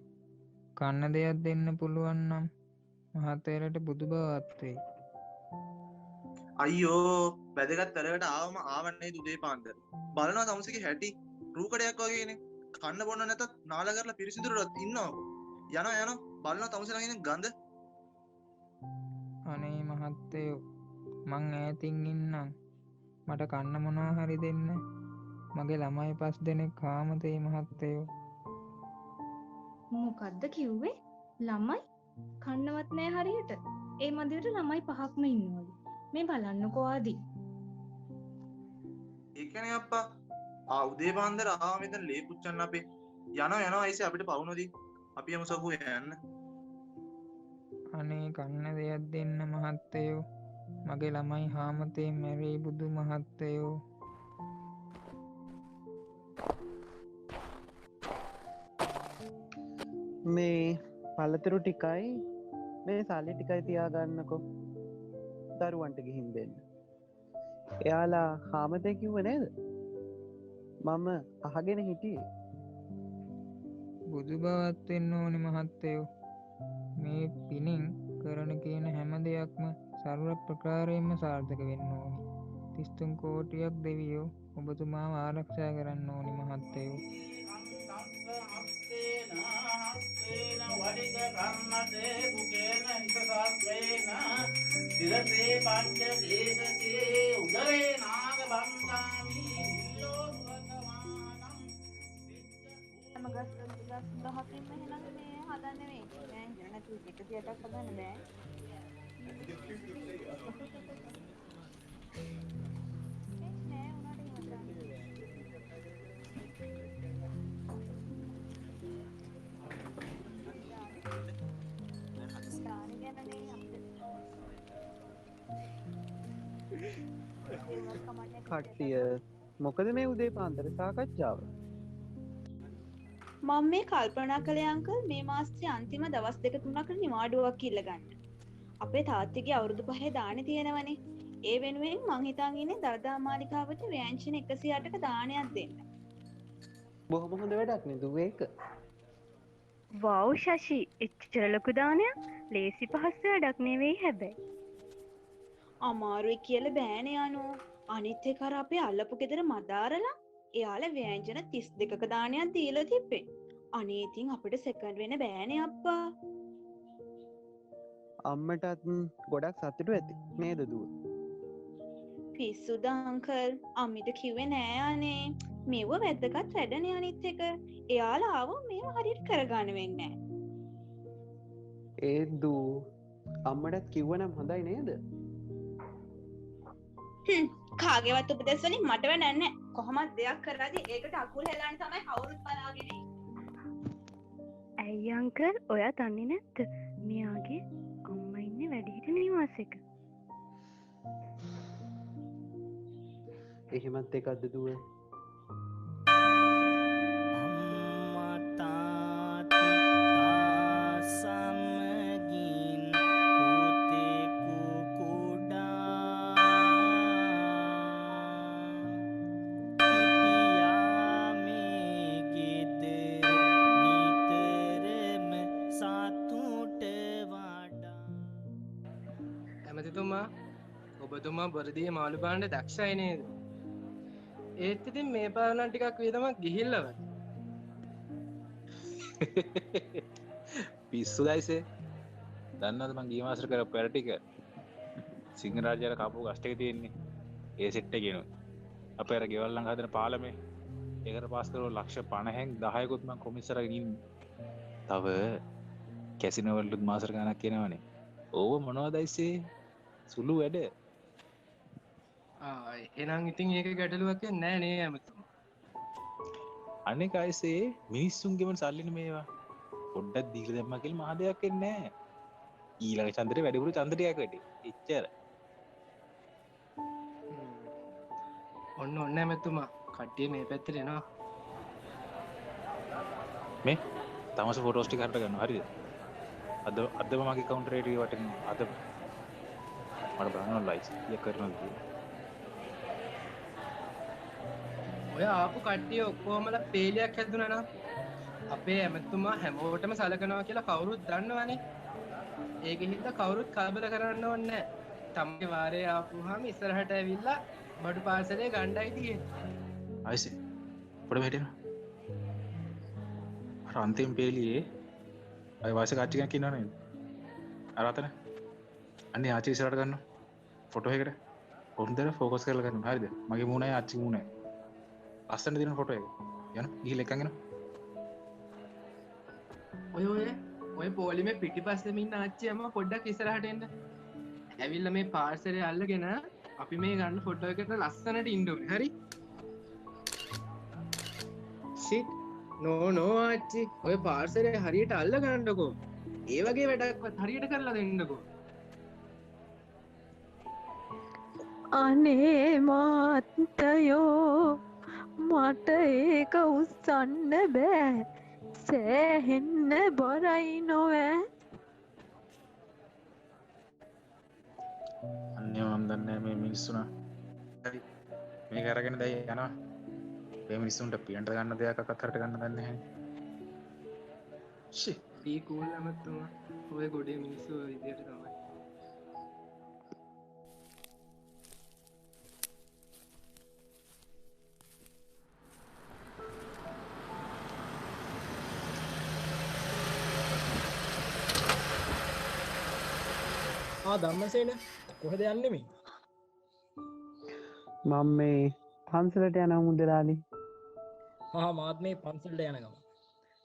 කන්න දෙයක් දෙන්න පුළුවන් නම් මහත්තයලට බුදු බවත් වෙයි. අයියෝ වැදගත් වැඩකට ආවම ආවන්නේ උදේ පාන්දර. බලනවා තමුසේගේ හැටි රූකඩයක් වගේනේ. කන්න බොන්න නැතත් නාල කරලා පිරිසිදුරවත් ඉන්නවා. යනවා බලනවා තමුසේ ළඟ ඉන්න ගඳ. අනේ මහත්තයෝ මං ඈතින් ඉන්නම්. මට කන්න මොනවා හරි දෙන්න. මගේ ළමයි 5 දෙනෙක් කාමතේ මහත්තයෝ. මොකද්ද කිව්වේ? ළමයි කන්නවත් නෑ හරියට. ඒ මන්දිරට ළමයි 5ක්ම ඉන්නවලු. මේ බලන්නකෝ ආදි. ඒ කියන්නේ අප්පා උදේ පාන්දර ආව මෙතන ලේ පුච්චන්න අපේ. යනවා අයිසේ අපිට පවුනොදී. අපි යමු සකෝ යන්න. අනේ කන්න දෙයක් දෙන්න මහත්තයෝ. මගේ ළමයි හාමතේ මැරී බුදු මහත්තයෝ. මේ පළතුරු ටිකයි මේ සල්ලි ටිකයි තියාගන්නකො. දරුවන්ට ගිහින් දෙන්න. එයාලා හාමතේ කිව්ව නේද? මම අහගෙන හිටියේ. බුදු බවත් වෙන්න ඕනි මහත්තයෝ. මේ පිනින් කරන කියන හැම දෙයක්ම සර්ව ප්‍රකාරයෙන්ම සාර්ථක වෙන්න ඕනි. 33 කෝටියක් දෙවියෝ ඔබතුමාව ආරක්ෂා කරන්න ඕනි මහත්තයෝ. කට්ටිය මොකද මේ උදේ පාන්දර සාකච්ඡාව? මම මේ කල්පනා කළේ අංකල් මේ මාසයේ අන්තිම දවස් 2-3කට නිවාඩුවක් ඉල්ලගන්න. අපේ තාත්තගේ අවුරුදු 5 දානේ තියෙනවනේ. ඒ වෙනුවෙන් මං හිතාගෙන ඉන්නේ දළදා මාලිකාවට ව්‍යංජන 108ක දානයක් දෙන්න. බොහොම හොඳ වැඩක් නේද ඒක? වව් ශෂි, එච්චර ලොකු දානයක් ලේසි පහසු වැඩක් නෙවෙයි හැබැයි. අමාරුයි කියලා බෑනේ අනෝ. අනිත් එක අර අපේ අල්ලපු ගෙදර මදාරලා එයාලා ව්‍යංජන 32ක දානයක් දීලා තිබ්බේ. අනේ ඉතින් අපිට සෙකන්ඩ් වෙන්න බෑනේ අප්පා. අම්මටත් ගොඩක් සතුටු ඇති නේද දුව? පිස්සුද අංකල් අම්මිට කිව්වේ නෑ අනේ මේව වැදගත් වැඩනේ අනිත් එක එයාලා ආවොත් මේව හරියට කරගන්න වෙන්නේ ඒත් දූ අම්මටත් කිව්වනම් හොඳයි නේද? කාගේවත් උපදෙස් වලින් මට වැඩක් නෑ කොහොමද දෙයක් කරද්දී ඒකට අකුල් හෙලන්න තමයි කවුරුත් බලාගෙන ඇයි අංකල් ඔයා දන්නේ නැද්ද මෙයාගේ අම්මා ඉන්නේ වැඩිහිටි නිවාසෙක. එහෙමත් එකක්ද දුව? ඇමතිතුමා ඔබතුමා බොරදියේ මාළු බාණ්ඩ දක්ෂයි නේද? ඒත් ඉතින් මේ පාරනම් ටිකක් වේදමක් ගිහිල්ලව. පිස්සුදයිසේ. දන්නවද මං ගිය මාසෙ කරපු වැඩ ටික? සිංහරාජයාට කපපු ගස්ට් එක තියෙන්නේ. ඒ සෙට් එක ගෙනුයි. අපේ අර ගෙවල් ළඟ හදන පාලමේ. ඒකට පාස් කරලා ලක්ෂ 50න් 10කුත් මං කොමිස්සර ගිහින් තව කැසිනෝ වලට මාසෙ ගණනක් එනවනේ. ඕව මොනවදයිසේ? සුළු වැඩ. එහෙනම් ඉතින් ඒක ගැටලුවක් නෑ නේ ඇමතුමා. අනෙක අයසේ මිනිස්සුන්ගෙම සල්ලින මේවා පොඩ්ඩක් දීලා දැම්මා කියලා මහ දෙයක් වෙන්නේ නෑ. ඊළඟ චන්දරේ වැඩිපුර චන්ද ටිකක් වැඩි. එච්චර. ඔන්න ඇමතුමා කට්ටිය මේ පැත්තට එනවා. මේ තමස ෆොටෝස් ටික හරට ගන්නවා හරිද? අදම මගේ කවුන්ටර් එකට වටින් අද මට බලන්න ලයිස් එක කරනවා. ඔය ආපු කට්ටිය ඔක්කොමලා පේලියක් හැදුනා නම් අපේ ඇමතුමා හැමෝටම සලකනවා කියලා කවුරුත් දන්නවනේ. ඒකෙ හින්දා කවුරුත් කලබල කරන්න ඕනේ නැහැ. තමගේ වාරේ ආපුවාම ඉස්සරහට ඇවිල්ලා බඩු පාර්සලේ ගණ්ඩායි තියෙන්නේ. ආයිසේ පොඩ මෙහෙට අර අන්තිම පේලියේ අය වාසේ කච්චි කෙනෙක් ඉන්නව නේද? අර අතන අන්නේ ආච්චි ඉස්සරහට ගන්නවා ෆොටෝ එකකට. හොඳට ફોකස් කරලා ගන්න. හරිද? මගේ මූණයි ආච්චි මූණයි. ලස්සන දින ෆොටෝ එක. යන්න ගිහලා එකන් එනවා. ඔය පොලිමේ පිටිපස්සෙම ඉන්න ආච්චි අම්මා පොඩ්ඩක් ඉස්සරහට එන්න. ඇවිල්ලා මේ පාර්සලේ අල්ලගෙන අපි මේ ගන්න ෆොටෝ එකට ලස්සනට ඉන්න ඕනේ. හරි? සිට්. නෝ ආච්චි. ඔය පාර්සලේ හරියට අල්ල ගන්නකො. ඒ වගේ වැඩක්වත් හරියට කරලා දෙන්නකො. අනේ මාත්තයෝ මට ඒක උස්සන්න බෑ සෑහෙන්න බොරයි නොවෑ. අන්නේ මම දන්නේ මේ මිනිස්සුනා. හරි. මේක අරගෙන දැන් යනවා. මේ මිනිස්සුන්ට පියන්ට ගන්න දෙයක් අකතරට ගන්න දන්නේ නැහැ. ෂි. ඊ කූල් අමතුමා. ඔය ගොඩේ මිනිස්සු ඔය විදියට තමයි. ධම්මසේන කොහෙද යන්නේ මේ? මම මේ පන්සලට යනවා මුදලාලි. මාත් මේ පන්සලට යන ගම.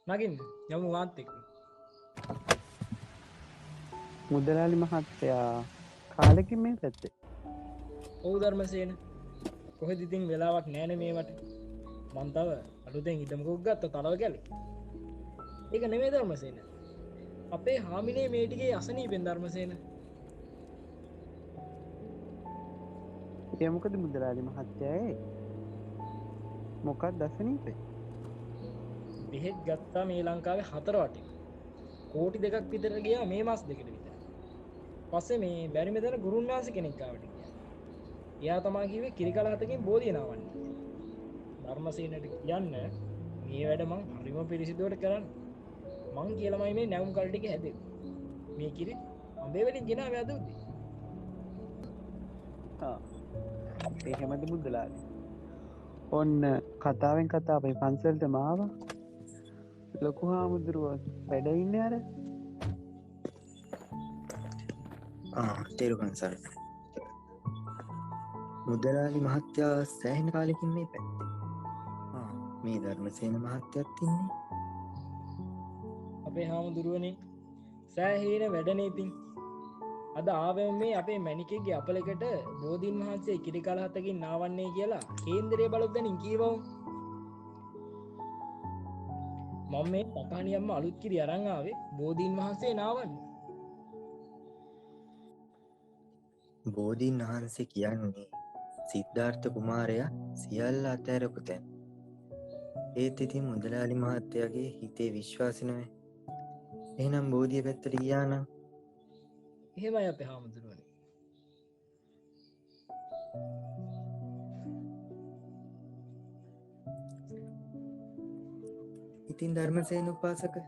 නගින්න යමු වාත් එක්ක. මුදලාලි මහත්තයා කාලෙකින් මේ පැත්තේ. ඔව් ධර්මසේන. කොහෙද ඉතින් වෙලාවක් නෑනේ මේවට. මං තව අලුතෙන් ඉඩමකුත් ගත්ත තලව කැලේ. ඒක නෙමෙයි ධර්මසේන. අපේ හාමිනේ මේ ටිකේ අසනීපෙන් ධර්මසේන. මොකද මුදලාලි මහත්තයා මොකක්ද අසනීපේ? බෙහෙත් ගත්තා මේ ලංකාවේ 4 වටින්. කෝටි 2ක් විතර ගියා මේ මාස දෙකට විතර. පස්සේ මේ බැරි මෙතන ගුරුන් වහන්සේ කෙනෙක් ආවට ගියා. එයා තමයි කිව්වේ කිරිකලහතකින් බෝධිය නාවන්නේ. ධර්මසේනට කියන්න මේ වැඩ මං හරිම පිරිසිදුවට කරන්න. මං කියලාමයි මේ නැවුම් කල් ටික හැදෙන්නේ. මේ කිරි අඹේ වලින් ගෙනාවේ අද උදේ. එහෙමද මුදලාලි? ඔන්න කතාවෙන් කතාවේ පන්සලට මාව ලොකු හාමුදුරුවෝ වැඩ ඉන්නේ අර. තේරුම් ගන්න. මුදලාලි මහත්තයා සෑහෙන කාලෙකින් මේ පැත්තේ. මේ ධර්මසේන මහත්තයත් ඉන්නේ. අපේ හාමුදුරුවනේ සෑහේන වැඩනේ ඉතින්. අද ආවෙම මේ අපේ මැණිකේගේ අපලකට බෝධීන් වහන්සේ කිරි කලහතකින් නාවන්නේ කියලා කේන්දරයේ බලොත්දැනින් කීවවුන්. මම මේ පකානියම්ම අලුත් කිරි අරන් ආවේ බෝධීන් වහන්සේ නාවන්න. බෝධීන් වහන්සේ කියන්නේ සිද්ධාර්ථ කුමාරයා සියල්ල අතහැරපු තැන. ඒත් ඉතින් මුදලාලි මහත්තයාගේ හිතේ විශ්වාසි නැහැ. එහෙනම් බෝධිය පැත්තට ගියා නම් එහෙමයි අපේ හාමුදුරුවනේ. ඉතින් ධර්මසේන උපාසක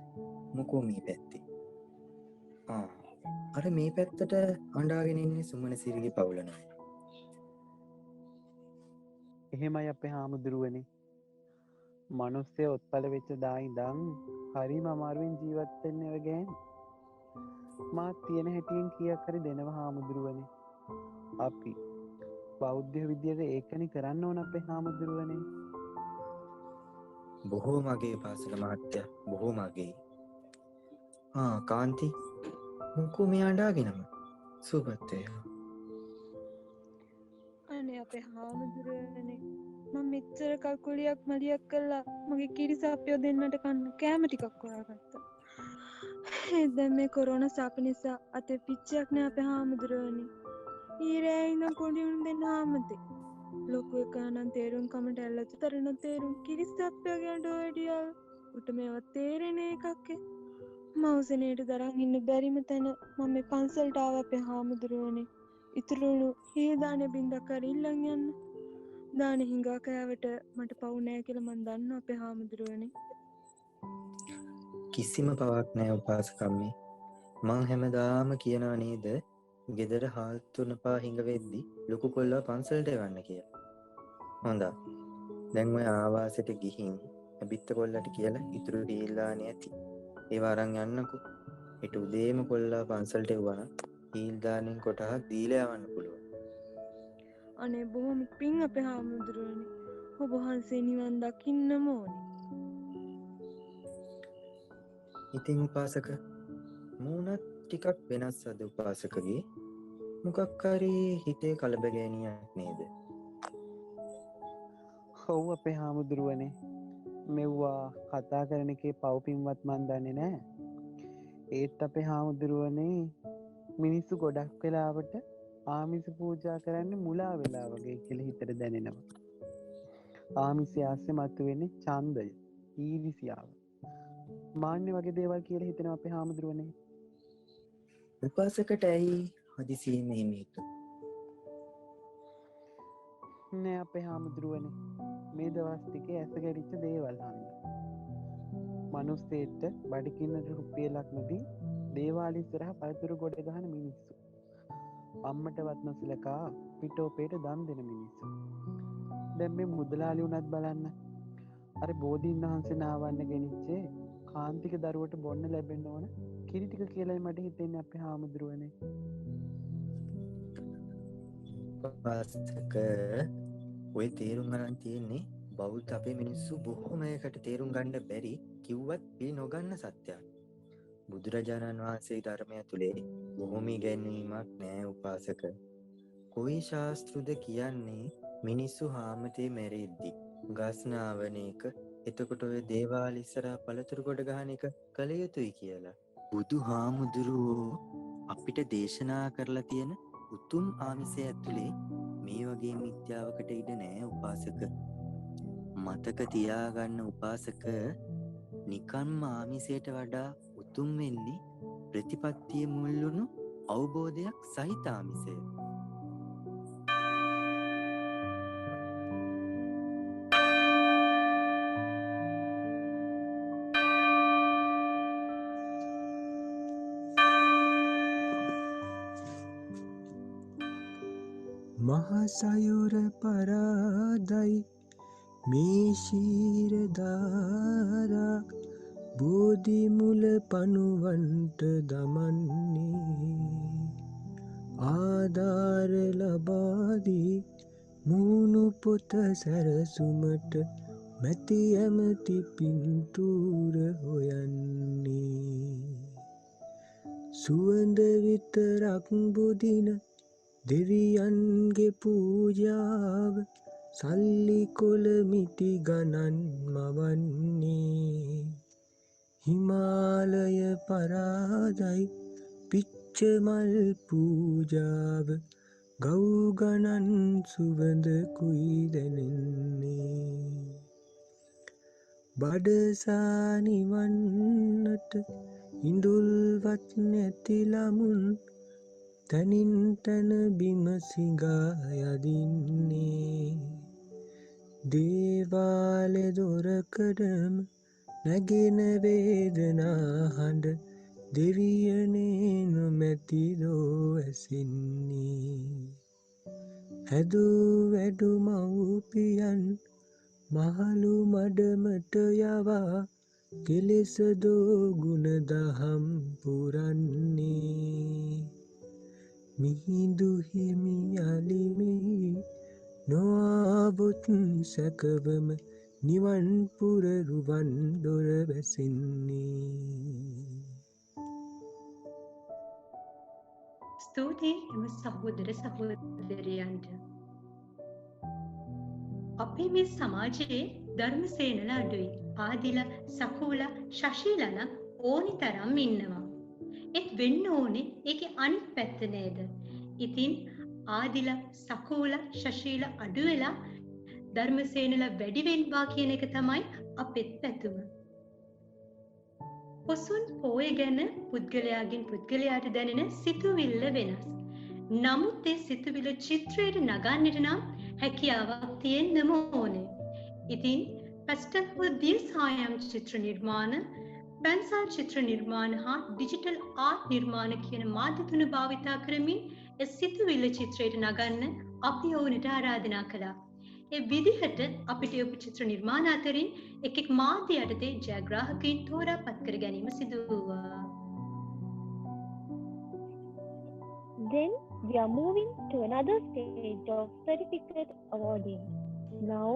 මොකෝ මේ පැත්තේ? අර මේ පැත්තට අඬාගෙන ඉන්නේ සුමන සිරිගේ පවුල නෑ. එහෙමයි අපේ හාමුදුරුවනේ. මනුස්සය ඔත්පල වෙච්ච දා ඉඳන් හරිම අමාරුවෙන් ජීවත් වෙන්න වගේන් මාත් තියෙන හැටියෙන් කීයක් හරි දෙනවා හාමුදුරුවනේ. අපි බෞද්ධ විද්‍යාවේ ඒකනේ කරන්න ඕන අපේ හාමුදුරුවනේ. බොහෝ මගේ පාසල මහත්තයා බොහෝ මගේ. කාන්ති මොකෝ මේ අඬාගෙනම සුබත්තේ. අනේ අපේ හාමුදුරුවනේ මම මෙච්චර කකුලියක් මලියක් කළා මගේ කිරිසාප්පියෝ දෙන්නට කන්න කෑම ටිකක් හොයාගත්තා. දැන් මේ කොරෝනා සාප නිසා අතේ පිච්චයක් නෑ අපේ හාමුදුරුවනේ. ඊරෑ ඉඳන් කොණ්ඩි උන් දෙන්න ආමතේ. ලොකු එකා නම් තේරුම් කමට ඇල්ලතු තරන තේරුම් කිරිසාප්පියෝ ගන්න ඩෝඩියා. උට මේවත් තේරෙන්නේ එකක්කේ. මවුසනේට දරන් ඉන්න බැරිම තැන මම මේ පන්සලට ආව අපේ හාමුදුරුවනේ. ඉතුරුණු හේදානෙ බින්දක් කර ඉල්ලන් යන්න. දාන හිඟා කෑවට මට පව් නෑ කියලා මන් දන්නවා අපේ හාමුදුරුවනේ. කිසිම පවක් නෑ උපාසකම්මේ. මං හැමදාම කියනවා නේද ගෙදර හාල් තුන පා හිඟ වෙද්දි ලොකු කොල්ලා පන්සලට යවන්න කියලා. හොඳයි. දැන් ඔය ආවාසෙට ගිහින් අබිත්ත කොල්ලට කියලා ඉතුරු හීල්ලානේ ඇති. ඒව අරන් යන්නකෝ. ඊට උදේම කොල්ලා පන්සලට එවුවා හීල් දානෙන් කොටහක් දීලා යවන්න පුළුවන්. අනේ බොහොම පිං අපේ හාමුදුරුවනේ. ඔබ වහන්සේ නිවන් දකින්නම ඕනේ. ඉතින් උපාසක මූණත් ටිකක් වෙනස් අද උපාසකගේ. මොකක් හරි හිතේ කලබගෑනියක් නේද? ඔව් අපේ හාමුදුරුවනේ. මෙව්වා කතා කරන එකේ පව්පින්වත් මන් දන්නේ නෑ. ඒත් අපේ හාමුදුරුවනේ මිනිස්සු ගොඩක් වෙලාවට ආමිස පූජා කරන්න මුලා වෙලා වගේ කියලා හිතට දැනෙනවා. ආමිසය ආස්සේ මතුවෙන්නේ ඡන්දය, ඊර්ෂ්‍යාව, මාන්නේ වගේ දේවල් කියලා හිතෙනවා අපේ හාමුදුරුවනේ. උපාසකට ඇයි හදිසියෙම එහෙම හිතුනේ? නෑ අපේ හාමුදුරුවනේ. මේ දවස් ටිකේ ඇස ගැරිච්ච දේවල් හන්ද. මනුස්සයෙක්ට බඩකින්නට රුපියලක් නොදී දේවාල ඉස්සරහා පළතුරු ගොඩ ගහන මිනිස්සු. අම්මටවත් නොසලකා පිටෝපේට දන් දෙන මිනිස්සු. දැන් මේ මුදලාලි උනත් බලන්න. අර බෝධීන් වහන්සේ නාවන්න ගෙනිච්චේ කාන්තික දරුවට බොන්න ලැබෙන්න ඕන කිරි ටික කියලායි මට හිතෙන්නේ අපේ හාමුදුරුවනේ. පාස්තක ඔය තේරුම් ගන්න තියෙන්නේ බෞද්ධ අපේ මිනිස්සු බොහොමයකට තේරුම් ගන්න බැරි කිව්වත් පිළි නොගන්න සත්‍යයක්. බුදුරජාණන් වහන්සේ ධර්මය තුලේ බොහොම ඉගැන්වීමක් නෑ උපාසක. කොයි ශාස්ත්‍රද කියන්නේ මිනිස්සු හාමතේ මැරෙද්දි ගස් නාවන එක, එතකොට ඔය දේවාල ඉස්සරහා පළතුරු කොට ගහන එක කළ යුතුයි කියලා. බුදුහාමුදුරුවෝ අපිට දේශනා කරලා තියෙන උතුම් ආමිසය ඇතුලේ මේ වගේ මිත්‍යාවකට ඉඩ නෑ උපාසක. මතක තියාගන්න උපාසක, නිකන්ම ආමිසයට වඩා උතුම් වෙන්නේ ප්‍රතිපත්තිය මුල්වුණු අවබෝධයක් සහිත ආමිසය. මහසයුර පරාදයි මේ ශීරධාරා බෝධිමුල පනුවන්ට දමන්නේ. ආධාර ලබාදී පොත සැරසුමට මැති ඇමති පින්තූර හොයන්නේ. සුවඳ විතරක් බුදින දෙවියන්ගේ පූජාව සල්ලි කොළ මිටි ගණන් මවන්නේ. හිමාලය පරාදයි පිච්ච මල් පූජාව ගව් ගණන් සුවඳකුයි දැනෙන්නේ. බඩසා නිවන්නට ඉඳුල්වත් නැති ළමුන් තනින් තන බිම සිඟා යදින්නේ. දේවාලෙ දොරකඩම නැගෙන වේදනා හඬ දෙවියනේ නොමැති දෝ ඇසින්නේ. හැදූ වැඩු මව්පියන් මහලු මඩමට යවා කෙලෙස දෝ ගුණ දහම් පුරන්නේ. මිහිඳු හිමි අලිමෙහි නොආවොත් සැකවම නිවන් පුර රුවන් දොර බැසින්නේ. ස්තුතියි එම සහෝදර සහෝදරයන්ට. අපේ මේ සමාජයේ ධර්මසේනල අඩුයි. ආදිල, සකූල, ශශීලන ඕනි තරම් ඉන්නවා. ඒත් වෙන්න ඕනේ ඒකේ අනිත් පැත්ත නේද? ඉතින් ආදිල, සකූල, ශශීල අඩු වෙලා ධර්මසේනල වැඩි වෙන්නවා කියන එක තමයි අපෙත් පැතුම. පොසොන් පෝය ගැන පුද්ගලයාගෙන් පුද්ගලයාට දැනෙන සිතුවිල්ල වෙනස්. නමුත් ඒ සිතුවිල්ල චිත්‍රයට නගන්නට නම් හැකියාවක් තියෙන්නම ඕනේ. ඉතින් පැස්ටල් හෝ දියසායම් චිත්‍ර නිර්මාණ, පැන්සල් චිත්‍ර නිර්මාණ හා ඩිජිටල් ආර්ට් නිර්මාණ කියන මාධ්‍ය තුන භාවිතා කරමින් ඒ සිතුවිල්ල චිත්‍රයට නගන්න අපි ඔවුන්ට ආරාධනා කළා. ඒ විදිහට අපිට ඔබ චිත්‍ර නිර්මාණ අතරින් එක් මාධ්‍ය යටතේ ජයග්‍රාහකයින් තෝරාපත් කර ගැනීම සිදු වුණා. Then we are moving to another stage of certificate awarding. Now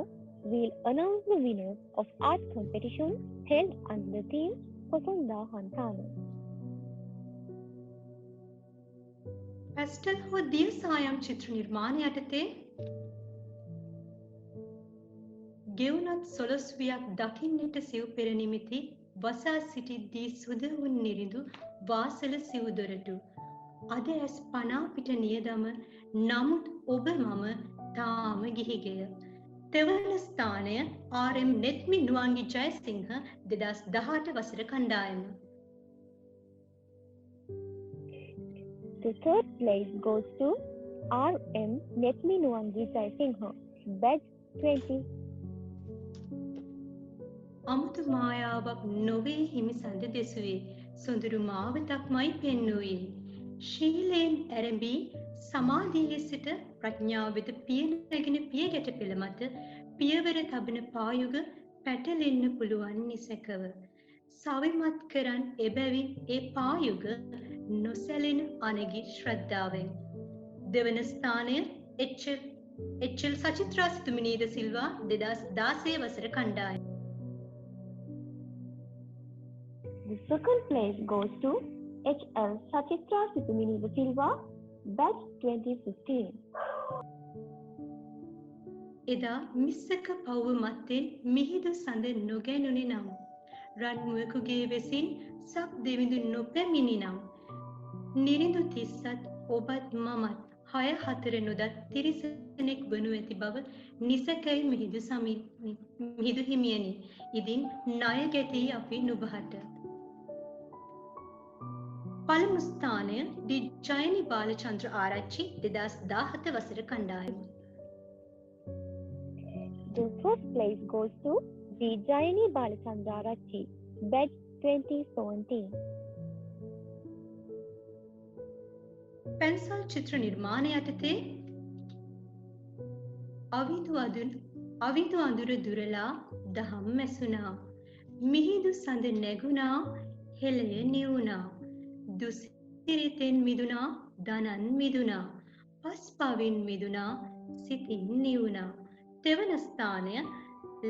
we'll announce the winners of art competition held under the theme Posonda Hantana. Pastel හෝ දියසායම් චිත්‍ර නිර්මාණ යටතේ ගෙවුනත් සොළොස්වියක් දකින්නට සිව් පෙර නිමිති වසා සිටිද්දී සුදවුන් නිරිඳු වාසල සිව්දොරටු අද ඇස් පනාපිට නියදම නමුත් ඔබ මම තාම ගිහිගෙය. තෙවන ස්ථානය RM නෙත්මි නුවන්ගි ජයසිංහ 2018 වසර කණ්ඩායම. The third place goes to RM Netmi Nuwangi Jaisingha, batch 20. අමුතු මායාවක් නොවේ හිමි සඳ දෙසුවේ සොඳුරු මාවතක්මයි පෙන්වුවේ. ශීලයෙන් ඇරඹී සමාධියේ සිට ප්‍රඥාව වෙත පිය නැගෙන පියගැට පෙළ මත පියවර තබන පායුග පැටලෙන්න පුළුවන් නිසකව. සවිමත් කරන් එබැවින් ඒ පායුග නොසැලෙන අනගි ශ්‍රද්ධාවෙන්. දෙවන ස්ථානය එච්චල් සචිත්‍රා සිතුමිනීද සිල්වා 2016 වසර කණ්ඩායම. The second place goes to HL Sachitra Situmini Da Silva, batch 2015. එදා මිස්සක පව්ව මත්තෙන් මිහිදු සඳ නොගැනුනේ නම් රන්මුවකුගේ වෙසින් සක් දෙවිඳු නොපැමිණි නම් නිරිඳු තිස්සත් ඔබත් මමත් 6-4 නොදත් තිරිසනෙක් වනු ඇති බව නිසකයි මිහිදු හිමියනි. ඉදින් ණය ගැටී අපි නුබහට. පළමු ස්ථානය ඩි ජයනි බාලචන්ද්‍ර ආරච්චි 2017 වසර කණ්ඩායම. The first place goes to the Jayani Balachandra Rachi, batch 2017. Pencil චිත්‍ර නිර්මාණ යටතේ අවිදු අඳුර දුරලා දහම් මැසුනා. මිහිදු සඳ නැගුණා හෙළය නිවුණා. දුසිරිතෙන් මිදුණා දනන් මිදුණා. පස් පවින් මිදුණා සිතින් නිවුණා. තෙවන ස්ථානය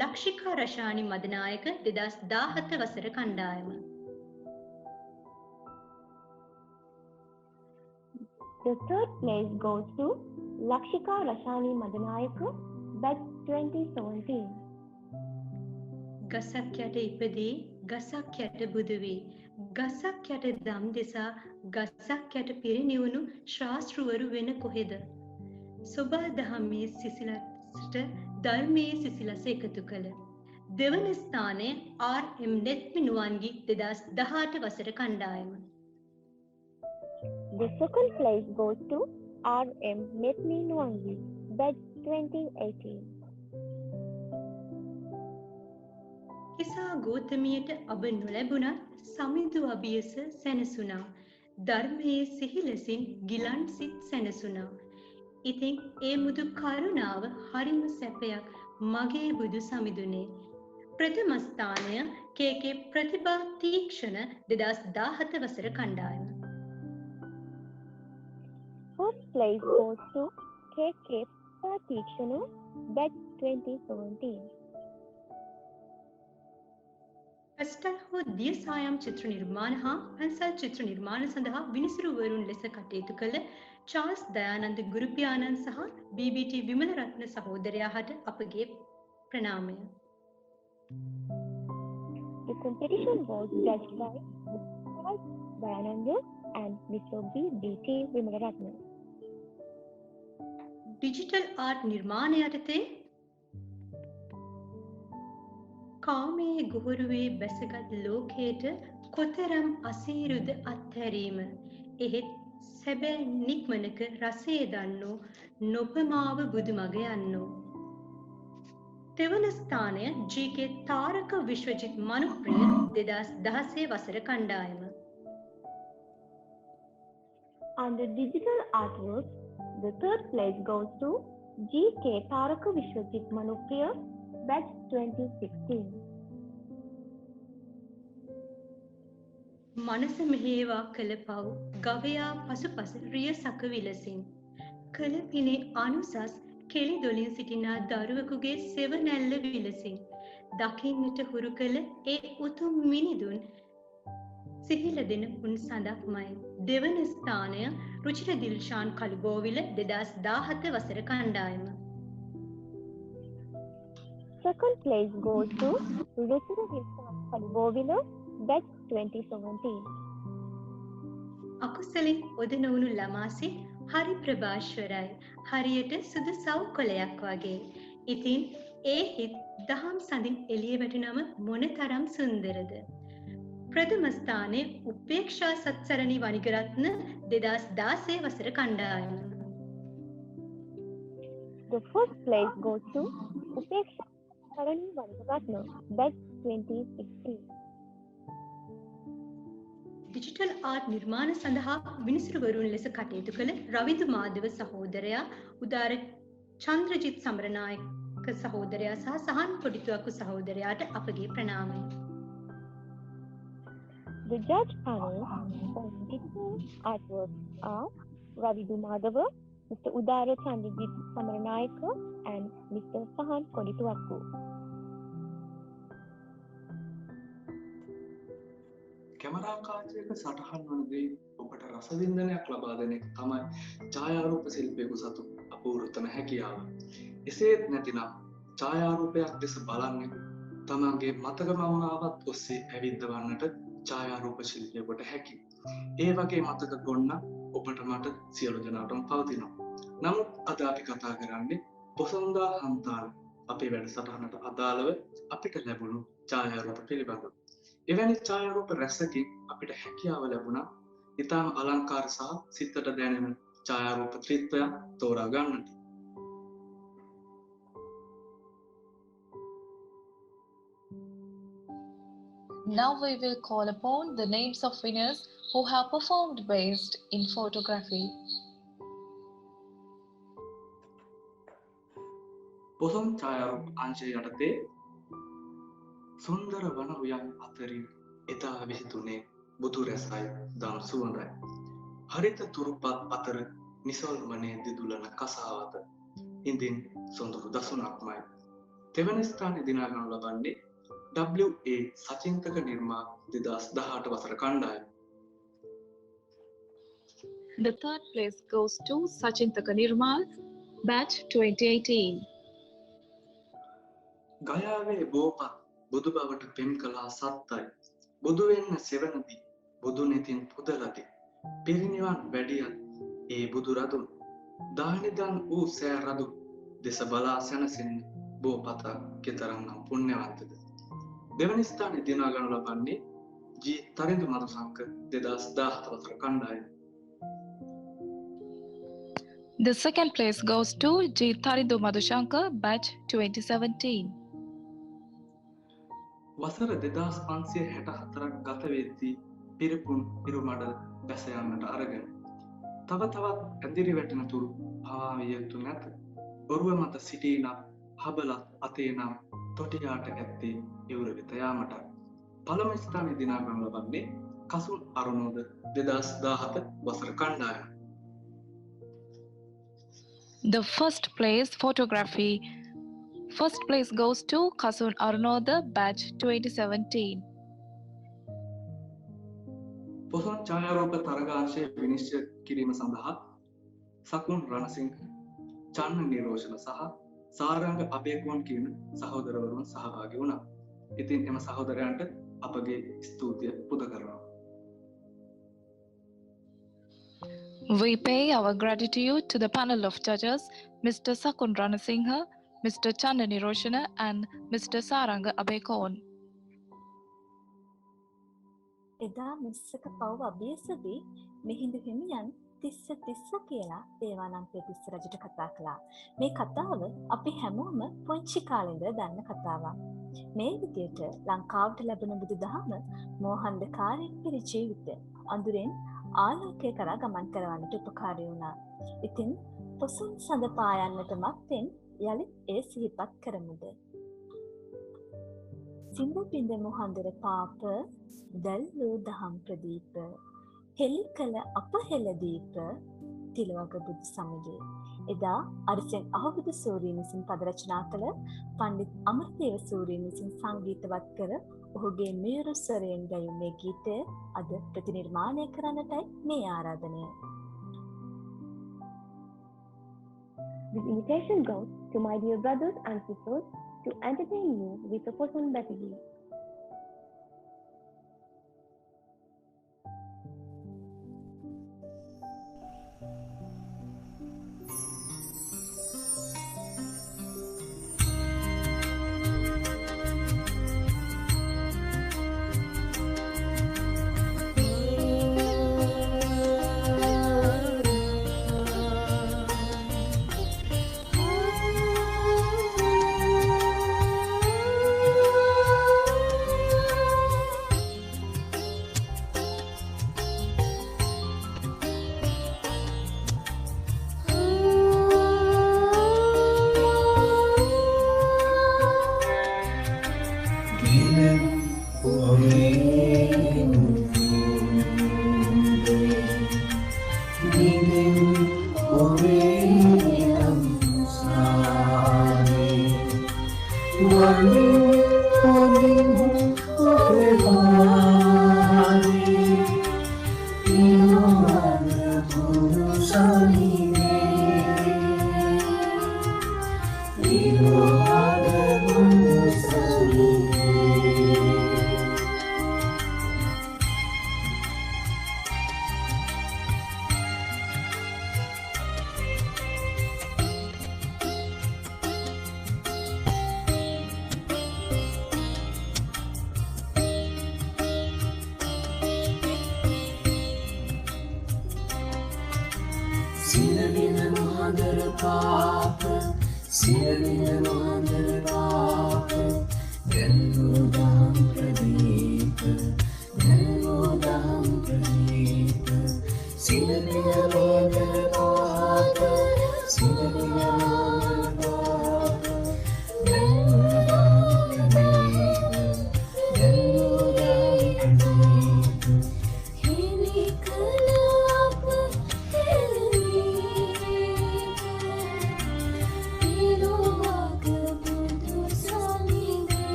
ලක්ෂිකා රශානි මදනායක 2017 වසර කණ්ඩායම. The third place goes to Lakshika Rashani Madanayaka, batch 2017. ගසක් යට ඉපදී ගසක් යට බුදු වී ගසක් යට දම් දෙසා ගසක් යට පිරිනිවුණු ශාස්ත්‍රවරු වෙන කොහෙද? සොබා දහමේ සිසිලසට ධර්මයේ සිසිලස එකතු කළ දෙවන ස්ථානය RM නෙත්මි නුවන්ගි 2018 වසර කණ්ඩායම. The second place goes to RM Netmi Nuangi, batch 2018. Kisa ගෝතමියට අබ නොලැබුණත් Samindu අභියස සැනසුණා. ධර්මයේ සිහිලසින් ගිලන් සිත් සැනසුණා. ඉතින් ඒ මුදු කරුණාව හරිම සැපයක් මගේ බුදු සමිඳුනේ. ප්‍රථම ස්ථානය KK ප්‍රතිභා තීක්ෂණ 2017 වසර කණ්ඩායම. Fourth place goes to KK Pratikshana, batch 2017. Pastel හෝ දිය සායම් චිත්‍ර නිර්මාණ හා පැන්සල් චිත්‍ර නිර්මාණ සඳහා විනිසුරුවරුන් ලෙස කටයුතු කළ චාල්ස් දයානන්ද ගුරුපියාණන් සහ BBT විමලරත්න සහෝදරයා හට අපගේ ප්‍රණාමය. The competition was judged by Charles Dayananda and Mr. BBT Vimalaratna. Digital art නිර්මාණ යටතේ කාමයේ ගොහරුවේ බැසගත් ලෝකයට කොතරම් අසීරුද අත්හැරීම. එහෙත් සැබෑ නික්මනක රසය දන්නෝ නොපමාව බුදුමග යන්නෝ. තෙවන ස්ථානය GK තාරක විශ්වජිත් මනුප්‍රිය 2016 වසර කණ්ඩායම. Under digital artwork, the third place goes to GK Taraka Vishwajit Manupriya, batch 2016. මනස මෙහෙවා කළ පව් ගවයා පසුපස රිය සක විලසින් කළ පිනේ අනුසස් කෙළි දොලින් සිටිනා දරුවෙකුගේ සෙවනැල්ල විලසින් දකින්නට හුරු කළ ඒ උතුම් මිනිදුන් සිහිල දෙන උන් සඳක්මයි. දෙවන ස්ථානය රුචිර දිල්ෂාන් කළුබෝවිල 2017 වසර කණ්ඩායම. Second place goes to Ruchira Dilshan Kalubovila, batch 2017. අකුසලින් ඔදනවුණු ළමාසි හරි ප්‍රභාශ්වරයි. හරියට සුදු සව් කොළයක් වගේ. ඉතින් ඒ හිත් දහම් සඳින් එළිය වැටුනම මොන තරම් සුන්දරද. ප්‍රථම ස්ථානයේ උපේක්ෂා සත්සරණි වනිගරත්න 2016 වසර කණ්ඩායම. The first place goes to Upeksha Sarani Vanigaratna, batch 2016. Digital art නිර්මාණ සඳහා විනිසුරුවරුන් ලෙස කටයුතු කළ රවිදු මාධව සහෝදරයා, උදාර චන්ද්‍රජිත් සමරනායක සහෝදරයා සහ සහන් පොඩිතුවක්කු සහෝදරයාට අපගේ ප්‍රණාමය. The judge panel on digital artwork are Ravidu Madhava, Mr. Udara Chandrajit Samaranayaka and Mr. Sahan Kodituakku. Camera කාර්යයක සටහන් වන දේ ඔබට රසවින්දනයක් ලබා දෙන එක තමයි ඡායාරූප ශිල්පියෙකු සතු අපූර්වතම හැකියාව. එසේත් නැතිනම් ඡායාරූපයක් දෙස බලන්නේ තමන්ගේ මතක මවනාවත් ඔස්සේ ඇවිද්දවන්නට ඡායාරූප ශිල්පියෙකුට හැකි. ඒ වගේ මතක ගොන්න ඔබට මට සියලු දෙනාටම පවතිනවා. නමුත් අද අපි කතා කරන්නේ පොසොන්දා හන්තාල අපේ වැඩසටහනට අදාළව අපිට ලැබුණු ඡායාරූප පිළිබඳව. එවැනි ඡායාරූප රැසකින් අපිට හැකියාව ලැබුණා ඉතාම අලංකාර සහ සිතට දැනෙන ඡායාරූප ත්‍රිත්වයක් තෝරා ගන්නට. Now we will call upon the names of winners who have performed based in photography. Poson ඡායාරූප අංශය යටතේ සුන්දර වන උයන් අතරින් එදා විහිදුනේ බුදු රැසයි දම් සුවඳයි. හරිත තුරුපත් අතර නිසල් වනේ දිදුලන කසාවත ඉඳින් සොඳුරු දසුනක්මයි. තෙවැනි ස්ථානයේ දිනා ගනු ලබන්නේ WA සචින්තක නිර්මා 2018 වසර කණ්ඩායම. The third place goes to Sachintaka Nirmal, batch 2018. ගයාවේ බෝපත් බුදු බවට පෙම් කළා සත්තයි. බුදු වෙන්න සෙවණදී බුදු නෙතින් පුදලති. පිරිනිවන් වැඩියත් ඒ බුදු රදුන්. දානිදන් වූ සෑ රදු දෙස බලා සැනසෙන්න බෝපත කෙතරම්නම් පුණ්‍යවන්තද. දෙවැනි ස්ථානයේ දිනා ගනු ලබන්නේ ජී තරිඳු මදුසංක 2017 වසර කණ්ඩායම. The second place goes to G. Tarindu Madhushankar, batch 2017. වසර 2564ක් ගත වෙද්දී පිරිපුන් ඉරුමඩ බැස යන්නට අරගෙන තව තවත් ඇදිරි වැටෙන තුරු පවා විය යුතු නැත. ඔරුව මත සිටී නම් හබලත් අතේ නම් තොටියාට ඇත්තේ ඉවුර වෙත යාමට. පළමු ස්ථානයේ දිනා ගනු ලබන්නේ කසුන් අරුණෝද 2017 වසර කණ්ඩායම. The first place photography. First place goes to Kasun Arunoda, batch 2017. Poson ඡායාරූප තරගාංශය විනිශ්චය කිරීම සඳහා සකුන් රණසිංහ, චන්න නිරෝෂණ සහ සාරංග අබේකුවන් කියන සහෝදරවරුන් සහභාගී වුණා. ඉතින් එම සහෝදරයන්ට අපගේ ස්තුතිය පුද කරනවා. We pay our gratitude to the panel of judges, Mr. Sakun Ranasinghe, Mr. Channa Niroshana and Mr. Saranga Abekon. එදා මිස්සක පව් අභියසදී මිහිඳු හිමියන් තිස්ස කියලා දේවානම් පියතිස්ස රජුට කතා කළා. මේ කතාව අපි හැමෝම පුංචි කාලේ ඉඳලා දන්න කතාවක්. මේ විදිහට ලංකාවට ලැබෙන බුදුදහම මෝහන්දකාරයෙන් පිරි ජීවිතය අඳුරෙන් ආලෝකය කරා ගමන් කරවන්නට උපකාරී වුණා. ඉතින් පොසොන් සඳ පායන්නට මත්තෙන් යලිත් ඒ සිහිපත් කරමුද. සිංහ පින්ද මොහන්දර පාප දැල්ලෝ දහම් ප්‍රදීප හෙළි කළ අප හෙළ දීප තිලවක බුදු සමයේ. එදා අරිසෙන් අහුබුදු සූරීන් විසින් පද රචනා කළ පණ්ඩිත් අමරදේව සූරීන් විසින් සංගීතවත් කර ඔහුගේ මියුරු ස්වරයෙන් ගැයුම් මේ ගීතය අද ප්‍රතිනිර්මාණය කරන්නටයි මේ ආරාධනය. This invitation goes to my dear brothers and sisters to entertain you with a Poson Batigi.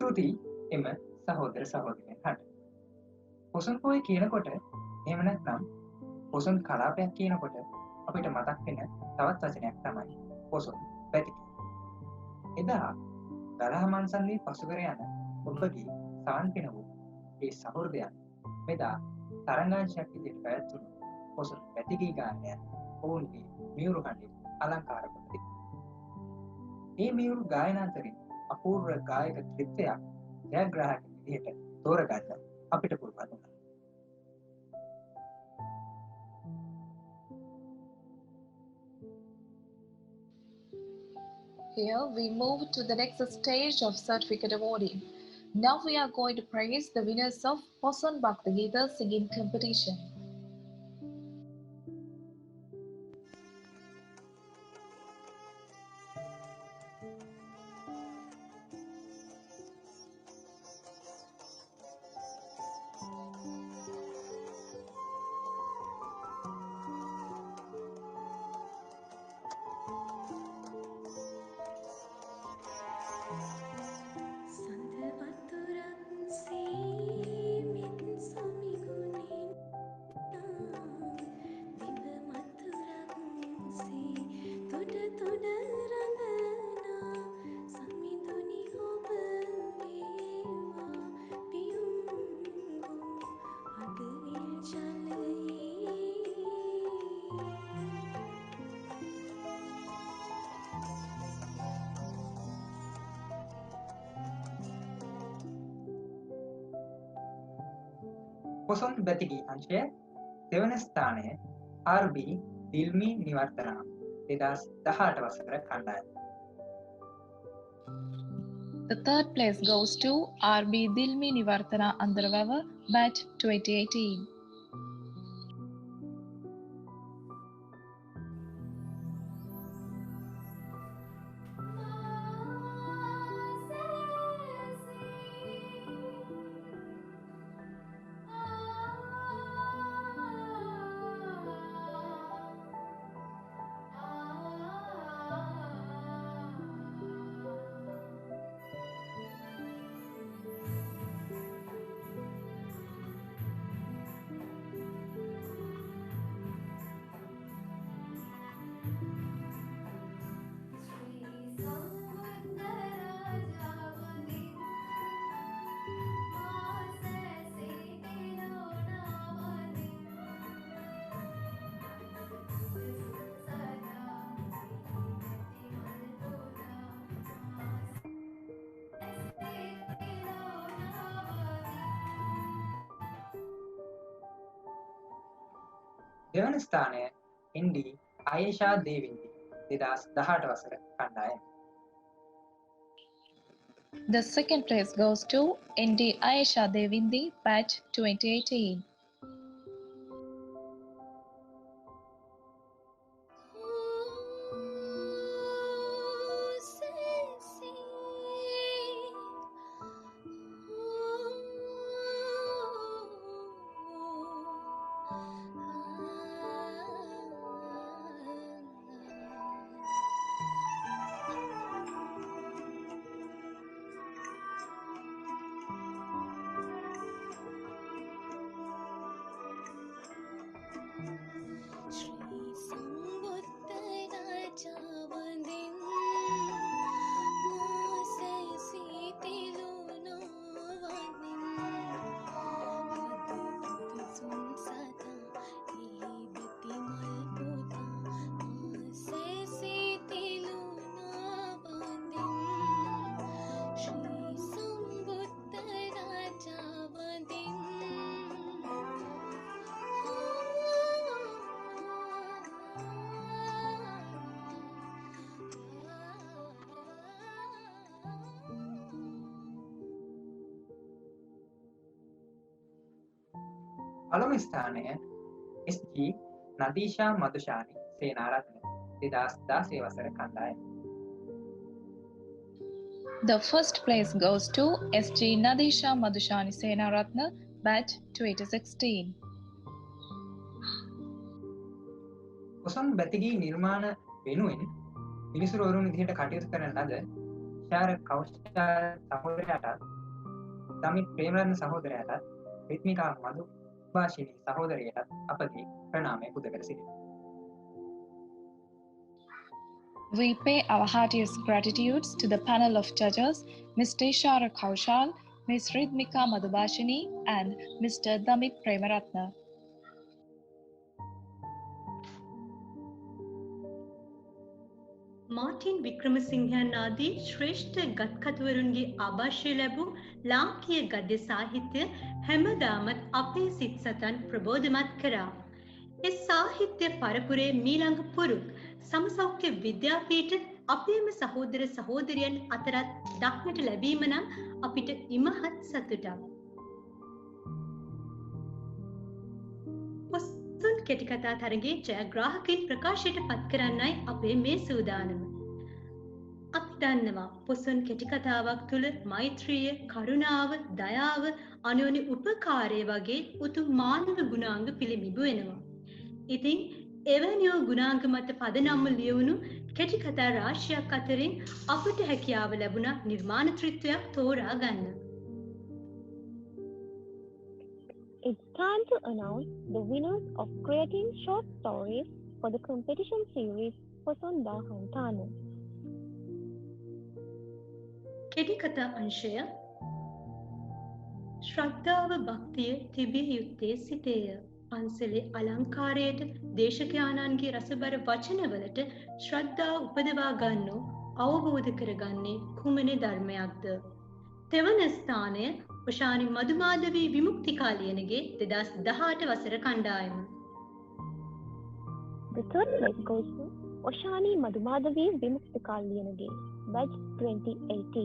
ස්තුතියි එම සහෝදර සහෝදරයන්ට. පොසොන් පොය කියනකොට එහෙම නැත්නම් පොසොන් කලාපයක් කියනකොට අපිට මතක් වෙන තවත් වචනයක් තමයි පොසොන් පැතිකි. එදා දරහමන්සන්දී පසුකර යන ඔබගේ සාන්පින වූ ඒ සහෘදයන් මෙදා තරංගාංශයක් විදිහට පැවැත්වුණු පොසොන් පැතිකී ගායනය ඔවුන්ගේ මියුරු කණ්ඩේ අලංකාර කොට තිබෙනවා. මේ මියුරු ගායනාන්තරින් අපූර්ව ගායක ත්‍රිත්වයක් ජයග්‍රාහක විදිහට තෝරගන්න අපිට පුළුවන් වුණා. Here we move to the next stage of certificate awarding. Now we are going to praise the winners of Poson Bhakti Geeta singing competition. Poson බැතිගී අංශය දෙවන ස්ථානය RB දිල්මි නිවර්තනා 2018 වසර කණ්ඩායම. The third place goes to RB Dilmi Nivartana Andaravava, batch 2018. දෙවන ස්ථානය ND Ayesha දේවින්දි 2018 වසර කණ්ඩායම. The second place goes to ND Ayesha Devindi, batch 2018. පළමු ස්ථානය SG නදීෂා මදුෂානි සේනාරත්න 2016 වසර කණ්ඩායම. The first place goes to SG Nadisha Madhushani Senaratna, batch 2016. Poson බැතිගී නිර්මාණ වෙනුවෙන් පිළිසුරුවරුන් විදිහට කටයුතු කරන ලද ශාර කෞෂල් සහෝදරයාට, දමිත් ප්‍රේමරත්න සහෝදරයාට, රිත්මිකා මදුභාෂිනී සහෝදරියට අපගේ ප්‍රණාමය පුද කර සිටිනවා. We pay our heartiest gratitudes to the panel of judges, Mr. Ishara Kaushal, Ms. Ridmika Madhubhashini, and Mr. Damit Premaratna. Martin වික්‍රමසිංහයන් ආදී ශ්‍රේෂ්ඨ ගත්කතුවරුන්ගේ ආභාෂය ලැබූ ලාංකීය ගද්‍ය සාහිත්‍ය හැමදාමත් අපේ සිත් සතන් ප්‍රබෝධමත් කරා. ඒ සාහිත්‍ය පරපුරේ මීළඟ පුරුක් සමසෞඛ්‍ය විද්‍යාපීඨ අපේම සහෝදර සහෝදරියන් අතරත් දක්නට ලැබීම නම් අපිට ඉමහත් සතුටක්. පොසොන් කෙටිකතා තරගයේ ජයග්‍රාහකයින් ප්‍රකාශයට පත් කරන්නයි අපේ මේ සූදානම. අපි දන්නවා පොසොන් කෙටිකතාවක් තුළ මෛත්‍රිය, කරුණාව, දයාව, අනෝන්‍ය උපකාරය වගේ උතුම් මානව ගුණාංග පිළිඹු වෙනවා. ඉතින් එවැනි ගුණාංග මත පදනම්ව ලියවුණු කෙටිකතා රාශියක් අතරින් අපට හැකියාව ලැබුණා නිර්මාණත්‍රිත්වයක් තෝරා ගන්න. It's time to announce the winners of creating short stories for the competition series Poson Dahan Tanu. කෙටිකතා අංශය ශ්‍රද්ධාව භක්තිය තිබිය යුත්තේ සිටේය. පන්සලේ අලංකාරයට දේශකයාණන්ගේ රසබර වචනවලට ශ්‍රද්ධාව උපදවා ගන්නෝ අවබෝධ කරගන්නේ කුමන ධර්මයක්ද? තෙවන ස්ථානය ඔෂානි මදුමාධවී විමුක්තිකාලියනගේ 2018 වසර කණ්ඩායම. The third place goes to Oshani Madhumadhavi Vimuktikalyanage, batch 2018.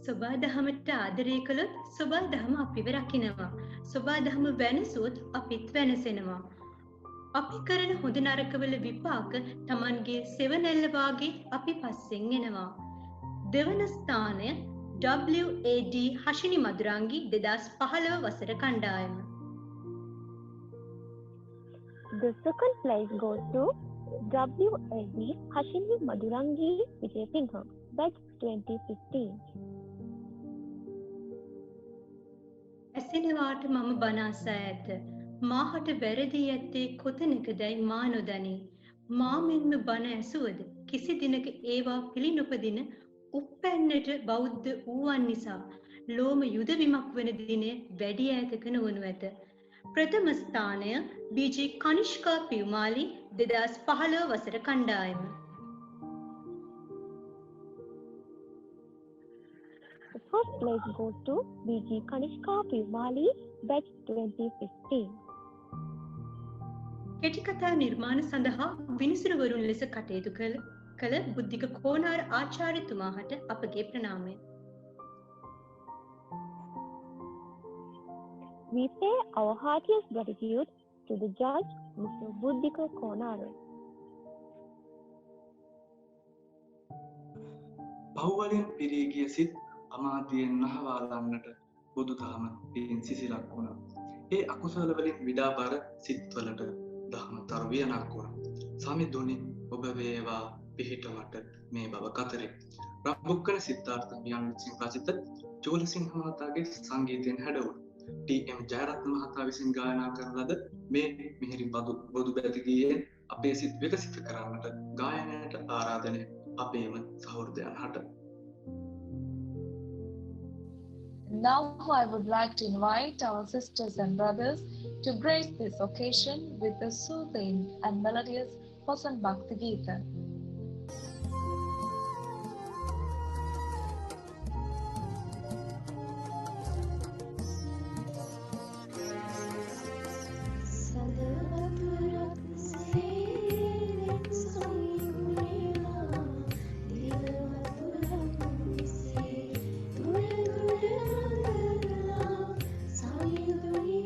සොබා දහමට ආදරය කළොත් සොබා දහම අපිව රකිනවා. සොබා දහම වෙනසොත් අපිත් වෙනසෙනවා. අපි කරන හොඳ නරකවල විපාක Tamanගේ සෙවණැල්ල වාගේ අපි පස්සෙන් එනවා. දෙවන ස්ථානය WAD හෂිනි මදුරංගි 2015 වසර කණ්ඩායම. The second place goes to WAD Hashini Madurangi Vijayasinghe, batch 2015. ඇසෙනවාට මම බණ අසා ඇත. මාහට වැරදී ඇත්තේ කොතැනකදයි මා නොදනී. මා මෙන්ම බණ ඇසුවද කිසි දිනක ඒවා පිළි නොපදින උප්පැන්නට බෞද්ධ වූවන් නිසා ලෝම යුදවිමක් වන දිනය වැඩි ඈතක නොවනු ඇත. ප්‍රථම ස්ථානය BG කනිෂ්කා පියුමාලි 2015 වසර කණ්ඩායම. The first place goes to BG Kanishka Pimali, batch 2015. කෙටිකතා නිර්මාණ සඳහා විනිසුරුවරුන් ලෙස කටයුතු කළ බුද්ධික කෝනාර ආචාර්යතුමාට අපගේ ප්‍රණාමය. We pay our heartiest gratitude to the judge, Mr. Buddhika Konara. පහුවලින් පිරී ගිය සිත් අමාත්‍යයෙන් නහවාලන්නට බුදු දහම පින් සිසිලක් වුණා. ඒ අකුසල වලින් විඩාබර සිත්වලට දහම තරවියනක් වුණා. සමිඳුනි ඔබ වේවා පිහිටමට මේ බව කතරේ. රබ්බුක්කන සිද්ධාර්ථ මියන් සිංහාසිත චෝලසිංහ මහතාගේ සංගීතයෙන් හැඩවුණු ටීඑම් ජයරත්න මහතා විසින් ගායනා කරන ලද මේ මිහිරි බොදු බැතිගියෙන් අපේ සිත් විකසිත කරන්නට ගායනයට ආරාධනය අපේම සහෘදයන් හට. Now I would like to invite our sisters and brothers to grace this occasion with the soothing and melodious Poson Bhakti Gita. Sayuduni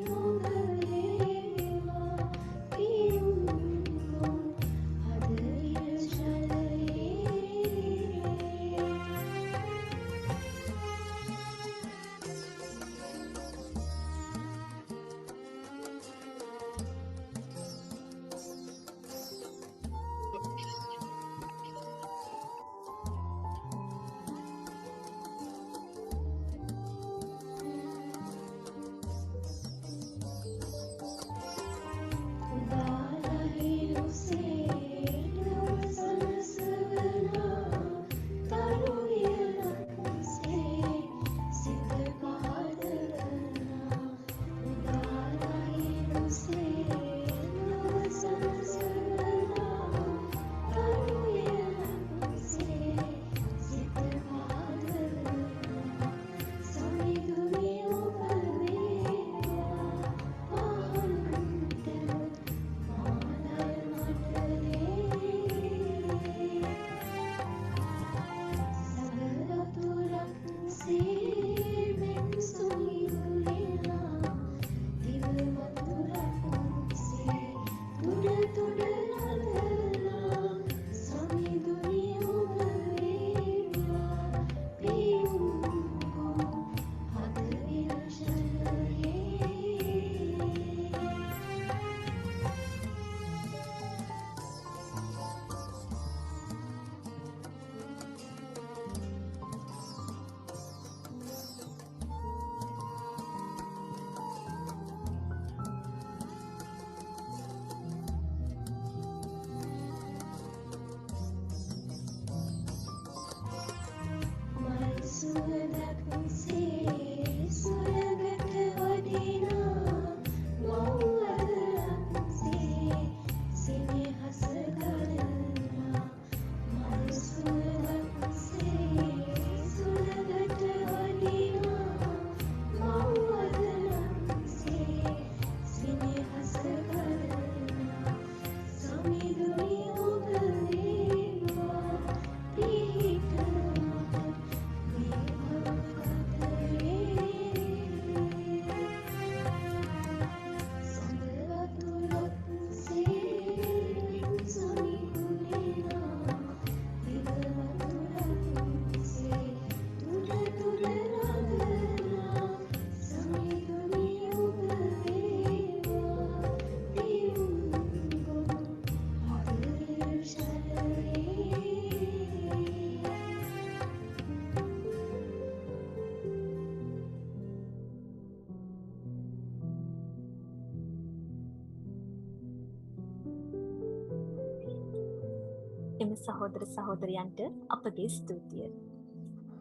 එම සහෝදර සහෝදරයන්ට අපගේ ස්තුතිය.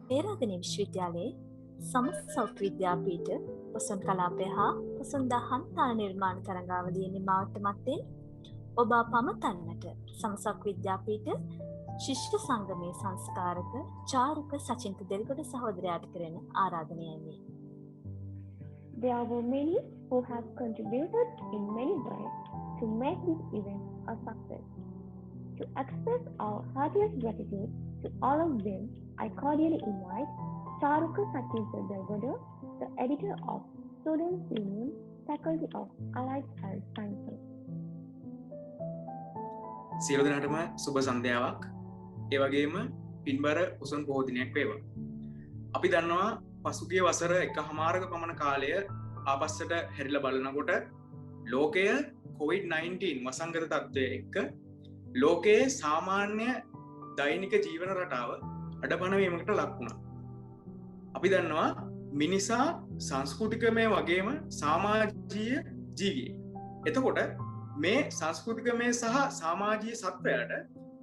පේරාදෙණිය විශ්වවිද්‍යාලයේ සමසෞඛ්‍ය විද්‍යාපීඨ පොසොන් කලාපය හා පොසොන් දහන්තා නිර්මාණ තරඟාවලියේ නිමාවට මත්තෙන් ඔබ පමතන්නට සමසෞඛ්‍ය විද්‍යාපීඨ ශිෂ්‍ය සංගමයේ සංස්කාරක චාරුක සචින්ත දෙල්ගොඩ සහෝදරයාට කරන ආරාධනයයි. There were many who have contributed in many ways to make this event a success. To express our heartiest gratitude to all of them, I cordially invite Charuka Sachinta Delgoda, the editor of Students Union, Faculty of Allied Health Sciences. සියලු දෙනාටම සුබ සන්ධ්‍යාවක්. ඒ වගේම පින්බර උසන් පොහෝ දිනයක් වේවා. අපි දන්නවා පසුගිය වසර එකහමාරක පමණ කාලය ආපස්සට හැරිලා බලනකොට ලෝකය COVID-19 වසංගත තත්ත්වය එක්ක ලෝකයේ සාමාන්‍ය දෛනික ජීවන රටාව අඩපණවීමකට ලක් වුණා. අපි දන්නවා මිනිසා සංස්කෘතිකමය වගේම සමාජීය ජීවියෙක්. එතකොට මේ සංස්කෘතිකමය සහ සමාජීය සත්වයාට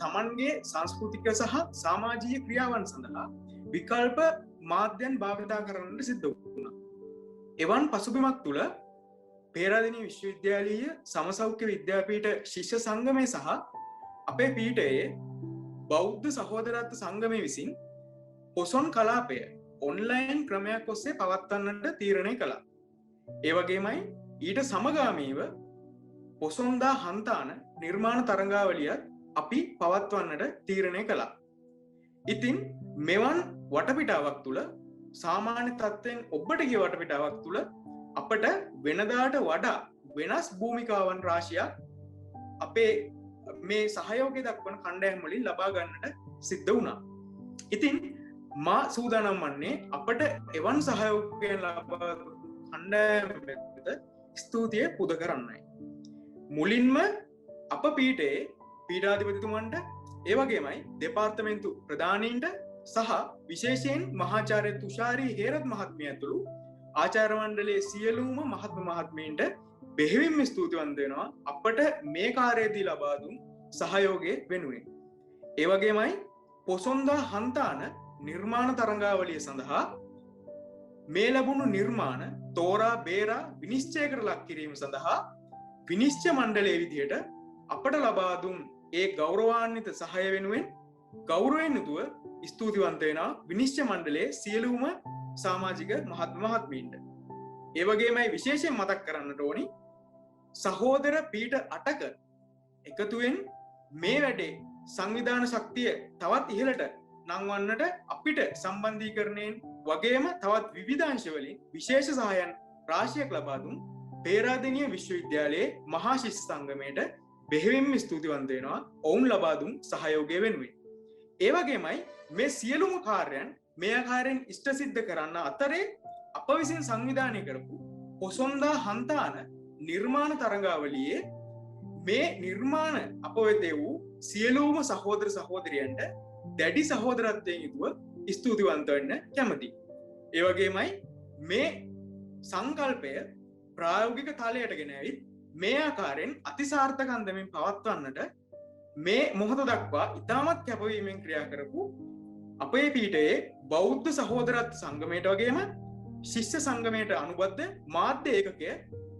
තමන්ගේ සංස්කෘතික සහ සමාජීය ක්‍රියාවන් සඳහා විකල්ප මාධ්‍යයන් භාවිතා කරන්නට සිද්ධ වුණා. එවන් පසුබිමක් තුළ පේරාදෙණිය විශ්වවිද්‍යාලීය සමසෞඛ්‍ය විද්‍යාපීඨ ශිෂ්‍ය සංගමය සහ අපේ පීඨයේ බෞද්ධ සහෝදරත්ව සංගමය විසින් පොසොන් කලාපය ඔන්ලයින් ක්‍රමයක් ඔස්සේ පවත්වන්නට තීරණය කළා. ඒ වගේමයි ඊට සමගාමීව පොසොන්දා හන්තාන නිර්මාණ තරඟාවලියත් අපි පවත්වන්නට තීරණය කළා. ඉතින් මෙවන් වටපිටාවක් තුළ සාමාන්‍ය තත්ත්වයෙන් ඔබට ගිය වටපිටාවක් තුළ අපට වෙනදාට වඩා වෙනස් භූමිකාවන් රාශියක් අපේ මේ සහයෝගය දක්වන කණ්ඩායම් වලින් ලබා ගන්නට සිද්ධ වුණා. ඉතින් මා සූදානම් වන්නේ අපට එවන් සහයෝගයෙන් ලබා කණ්ඩායම් වෙත ස්තුතිය පුද කරන්නයි. මුලින්ම අප පීඨයේ පීඨාධිපතිතුමන්ට ඒ වගේමයි දෙපාර්තමේන්තු ප්‍රධානීන්ට සහ විශේෂයෙන් මහාචාර්ය තුෂාරි හේරත් මහත්මිය ඇතුළු ආචාර්ය මණ්ඩලයේ සියලුම මහත්ම මහත්මීන්ට බෙහෙවින්ම ස්තුතිවන්ත වෙනවා අපට මේ කාර්යයේදී ලබා දුන් සහයෝගය වෙනුවෙන්. ඒ වගේමයි පොසොන්දා හන්තාන නිර්මාණ තරඟාවලිය සඳහා මේ ලැබුණු නිර්මාණ තෝරා බේරා විනිශ්චයකට ලක් කිරීම සඳහා විනිශ්චය මණ්ඩලයේ විදිහට අපට ලබා දුන් ඒ ගෞරවාන්විත සහාය වෙනුවෙන් ගෞරවයෙන් යුතුව ස්තුතිවන්ත වෙනවා විනිශ්චය මණ්ඩලයේ සියලුම සමාජික මහත්මීන්ට. ඒ වගේමයි විශේෂයෙන් මතක් කරන්නට ඕනි සහෝදර පීඨ 8ක එකතුවෙන් මේ වැඩේ සංවිධාන ශක්තිය තවත් ඉහළට නංවන්නට අපිට සම්බන්ධීකරණයෙන් වගේම තවත් විවිධාංශ වලින් විශේෂ සහායන් රාශියක් ලබා දුන් පේරාදෙණිය විශ්වවිද්‍යාලයේ මහා ශිෂ්‍ය සංගමයට බෙහෙවින්ම ස්තුතිවන්ත වෙනවා ඔවුන් ලබා දුන් සහයෝගය වෙනුවෙන්. ඒ වගේමයි මේ සියලුම කාර්යයන් මේ ආකාරයෙන් ඉෂ්ට සිද්ධ කරන්න අතරේ අප විසින් සංවිධානය කරපු පොසොන්දා හන්තාන නිර්මාණ තරඟාවලියේ මේ නිර්මාණ අප වෙත වූ සියලුම සහෝදර සහෝදරියන්ට දැඩි සහෝදරත්වයෙන් යුතුව ස්තුතිවන්ත වෙන්න කැමතියි. ඒ වගේමයි මේ සංකල්පය ප්‍රායෝගික තලයට ගෙන ඇවිත් මේ ආකාරයෙන් අතිසාර්ථක අන්දමින් පවත්වන්නට මේ මොහොත දක්වා ඉතාමත් කැපවීමෙන් ක්‍රියා කරපු අපේ පීඨයේ බෞද්ධ සහෝදරත්ව සංගමයට වගේම ශිෂ්‍ය සංගමයට අනුබද්ධ මාධ්‍ය ඒකකය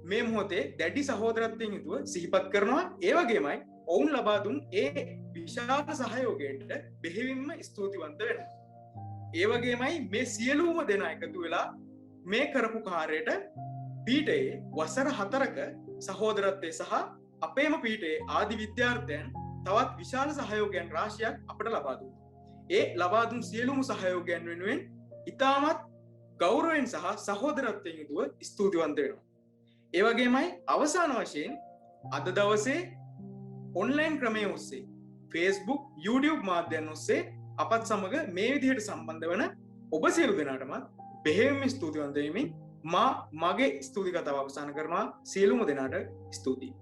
මේ මොහොතේ දැඩි සහෝදරත්වයෙන් යුතුව සිහිපත් කරනවා. ඒ වගේමයි ඔවුන් ලබා දුන් ඒ විශාල සහයෝගයට බෙහෙවින්ම ස්තුතිවන්ත වෙනවා. ඒ වගේමයි මේ සියලුම දෙනා එකතු වෙලා මේ කරපු කාර්යයට පීඨයේ වසර 4ක සහෝදරත්වය සහ අපේම පීඨයේ ආදි විද්‍යාර්ථයන් තවත් විශාල සහයෝගයන් රාශියක් අපට ලබා දුන්නා. ඒ ලබා දුන් සියලුම සහයෝගයන් වෙනුවෙන් ඉතාමත් ගෞරවයෙන් සහ සහෝදරත්වයෙන් යුතුව ස්තුතිවන්ත වෙනවා. ඒ වගේමයි අවසාන වශයෙන් අද දවසේ ඔන්ලයින් ක්‍රමය ඔස්සේ Facebook, YouTube මාධ්‍යයන් ඔස්සේ අපත් සමග මේ විදිහට සම්බන්ධ වන ඔබ සියලු දෙනාටමත් බෙහෙවින්ම ස්තුතිවන්ත වෙමින් මගේ ස්තුති කතාව අවසන් කරනවා. සියලුම දෙනාට ස්තුතියි.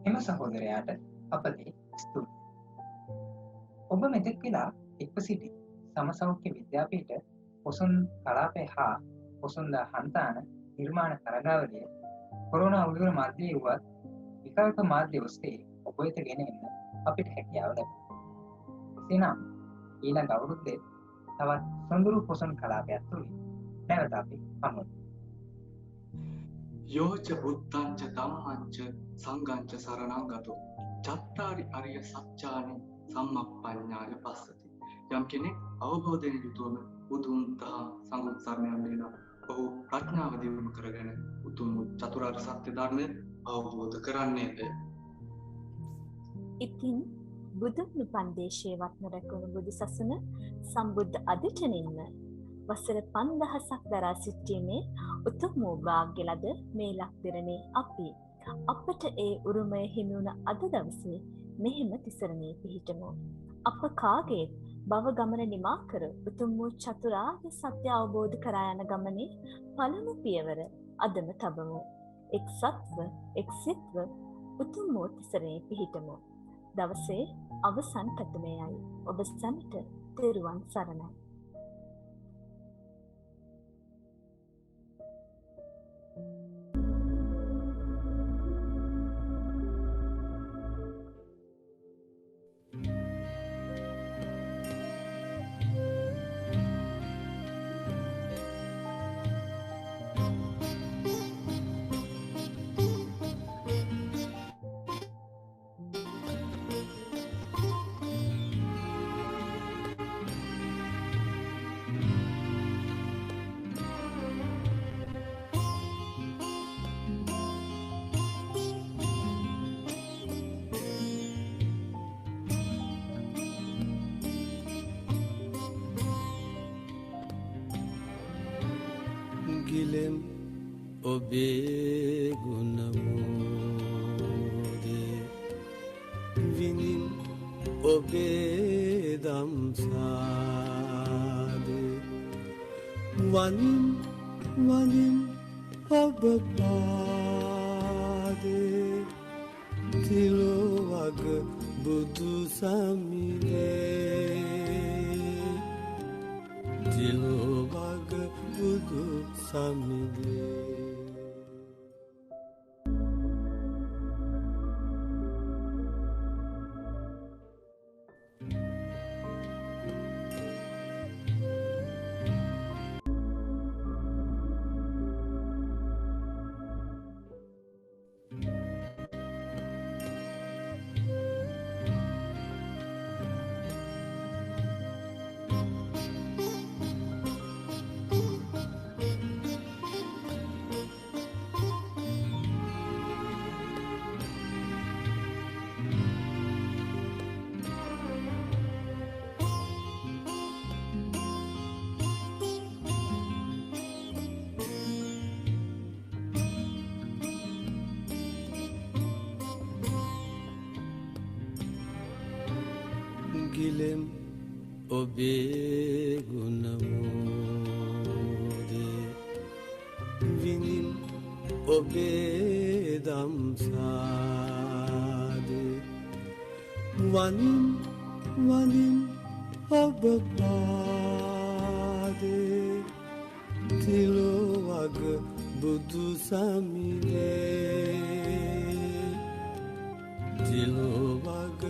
එම සහෝදරයාට අපගේ ස්තුතියි. ඔබ මෙතෙක් වෙලා එක්ව සිටි සමසෞඛ්‍ය විද්‍යාපීඨ පොසොන් කලාපය හා පොසොන්දා හන්තාන නිර්මාණ තරගාවලිය කොරෝනා උගුර මාධ්‍යයේ වුවත් විකල්ප මාධ්‍ය ඔස්සේ ඔබ වෙත ගෙන එන්න අපිට හැකියාව ලැබුණා. එසේනම් ඊළඟ අවුරුද්දේ තවත් සොඳුරු පොසොන් කලාපයක් තුලින් නැවත අපි හමුවෙමු. යෝච බුද්ධංච ධම්මංච සංඝංච සරණං ගතෝ චත්තාරි අරිය සත්‍යානි සම්මප්පඤ්ඤාය පස්සති. යම් කෙනෙක් අවබෝධයෙන් යුතුවම බුදුන් දහම් සංඝ සරණ යන්නේ ඔහු ප්‍රඥාව දියුණු කරගෙන උතුම් චතුරාර්ය සත්‍ය ධර්මය අවබෝධ කරන්නේද. ඉතින් බුදුන් උපන් දේශයේ වත්න රැකුණු බුදු සසුන සම්බුද්ධ අධිඨනින්ම වසර 5000ක් දරා සිටීමේ උතුම් වූ වාග්ය ලද මේ ලක්දිරණේ අපි අපට ඒ උරුමය හිමි වුණ අද දවසේ මෙහෙම තිසරණේ පිහිටමු. අප කාගේ භව ගමන නිමා කර උතුම් වූ චතුරාර්ය සත්‍ය අවබෝධ කරා යන ගමනේ පළමු පියවර අදම තබමු. එක්සත්ව එක්සිත්ව උතුම් වූ තිසරණේ පිහිටමු. දවසේ අවසන් පැතුමේයි. ඔබ සැමට තෙරුවන් සරණයි. ගිලෙම් ඔබේ ගුණමෝදේ විනින් ඔබේ දම්සාදේ වනින් වනින් ඔබ පාදේ තිලොවග බුදු සමිනේ තිලොවග බුදු සමිනේ. ගිලෙම් ඔබේ ගුණමෝදේ විනින් ඔබේ දම්සාදේ වනින් වනින් ඔබ පාදේ තිලොවග බුදු සමිනේ තිලොවග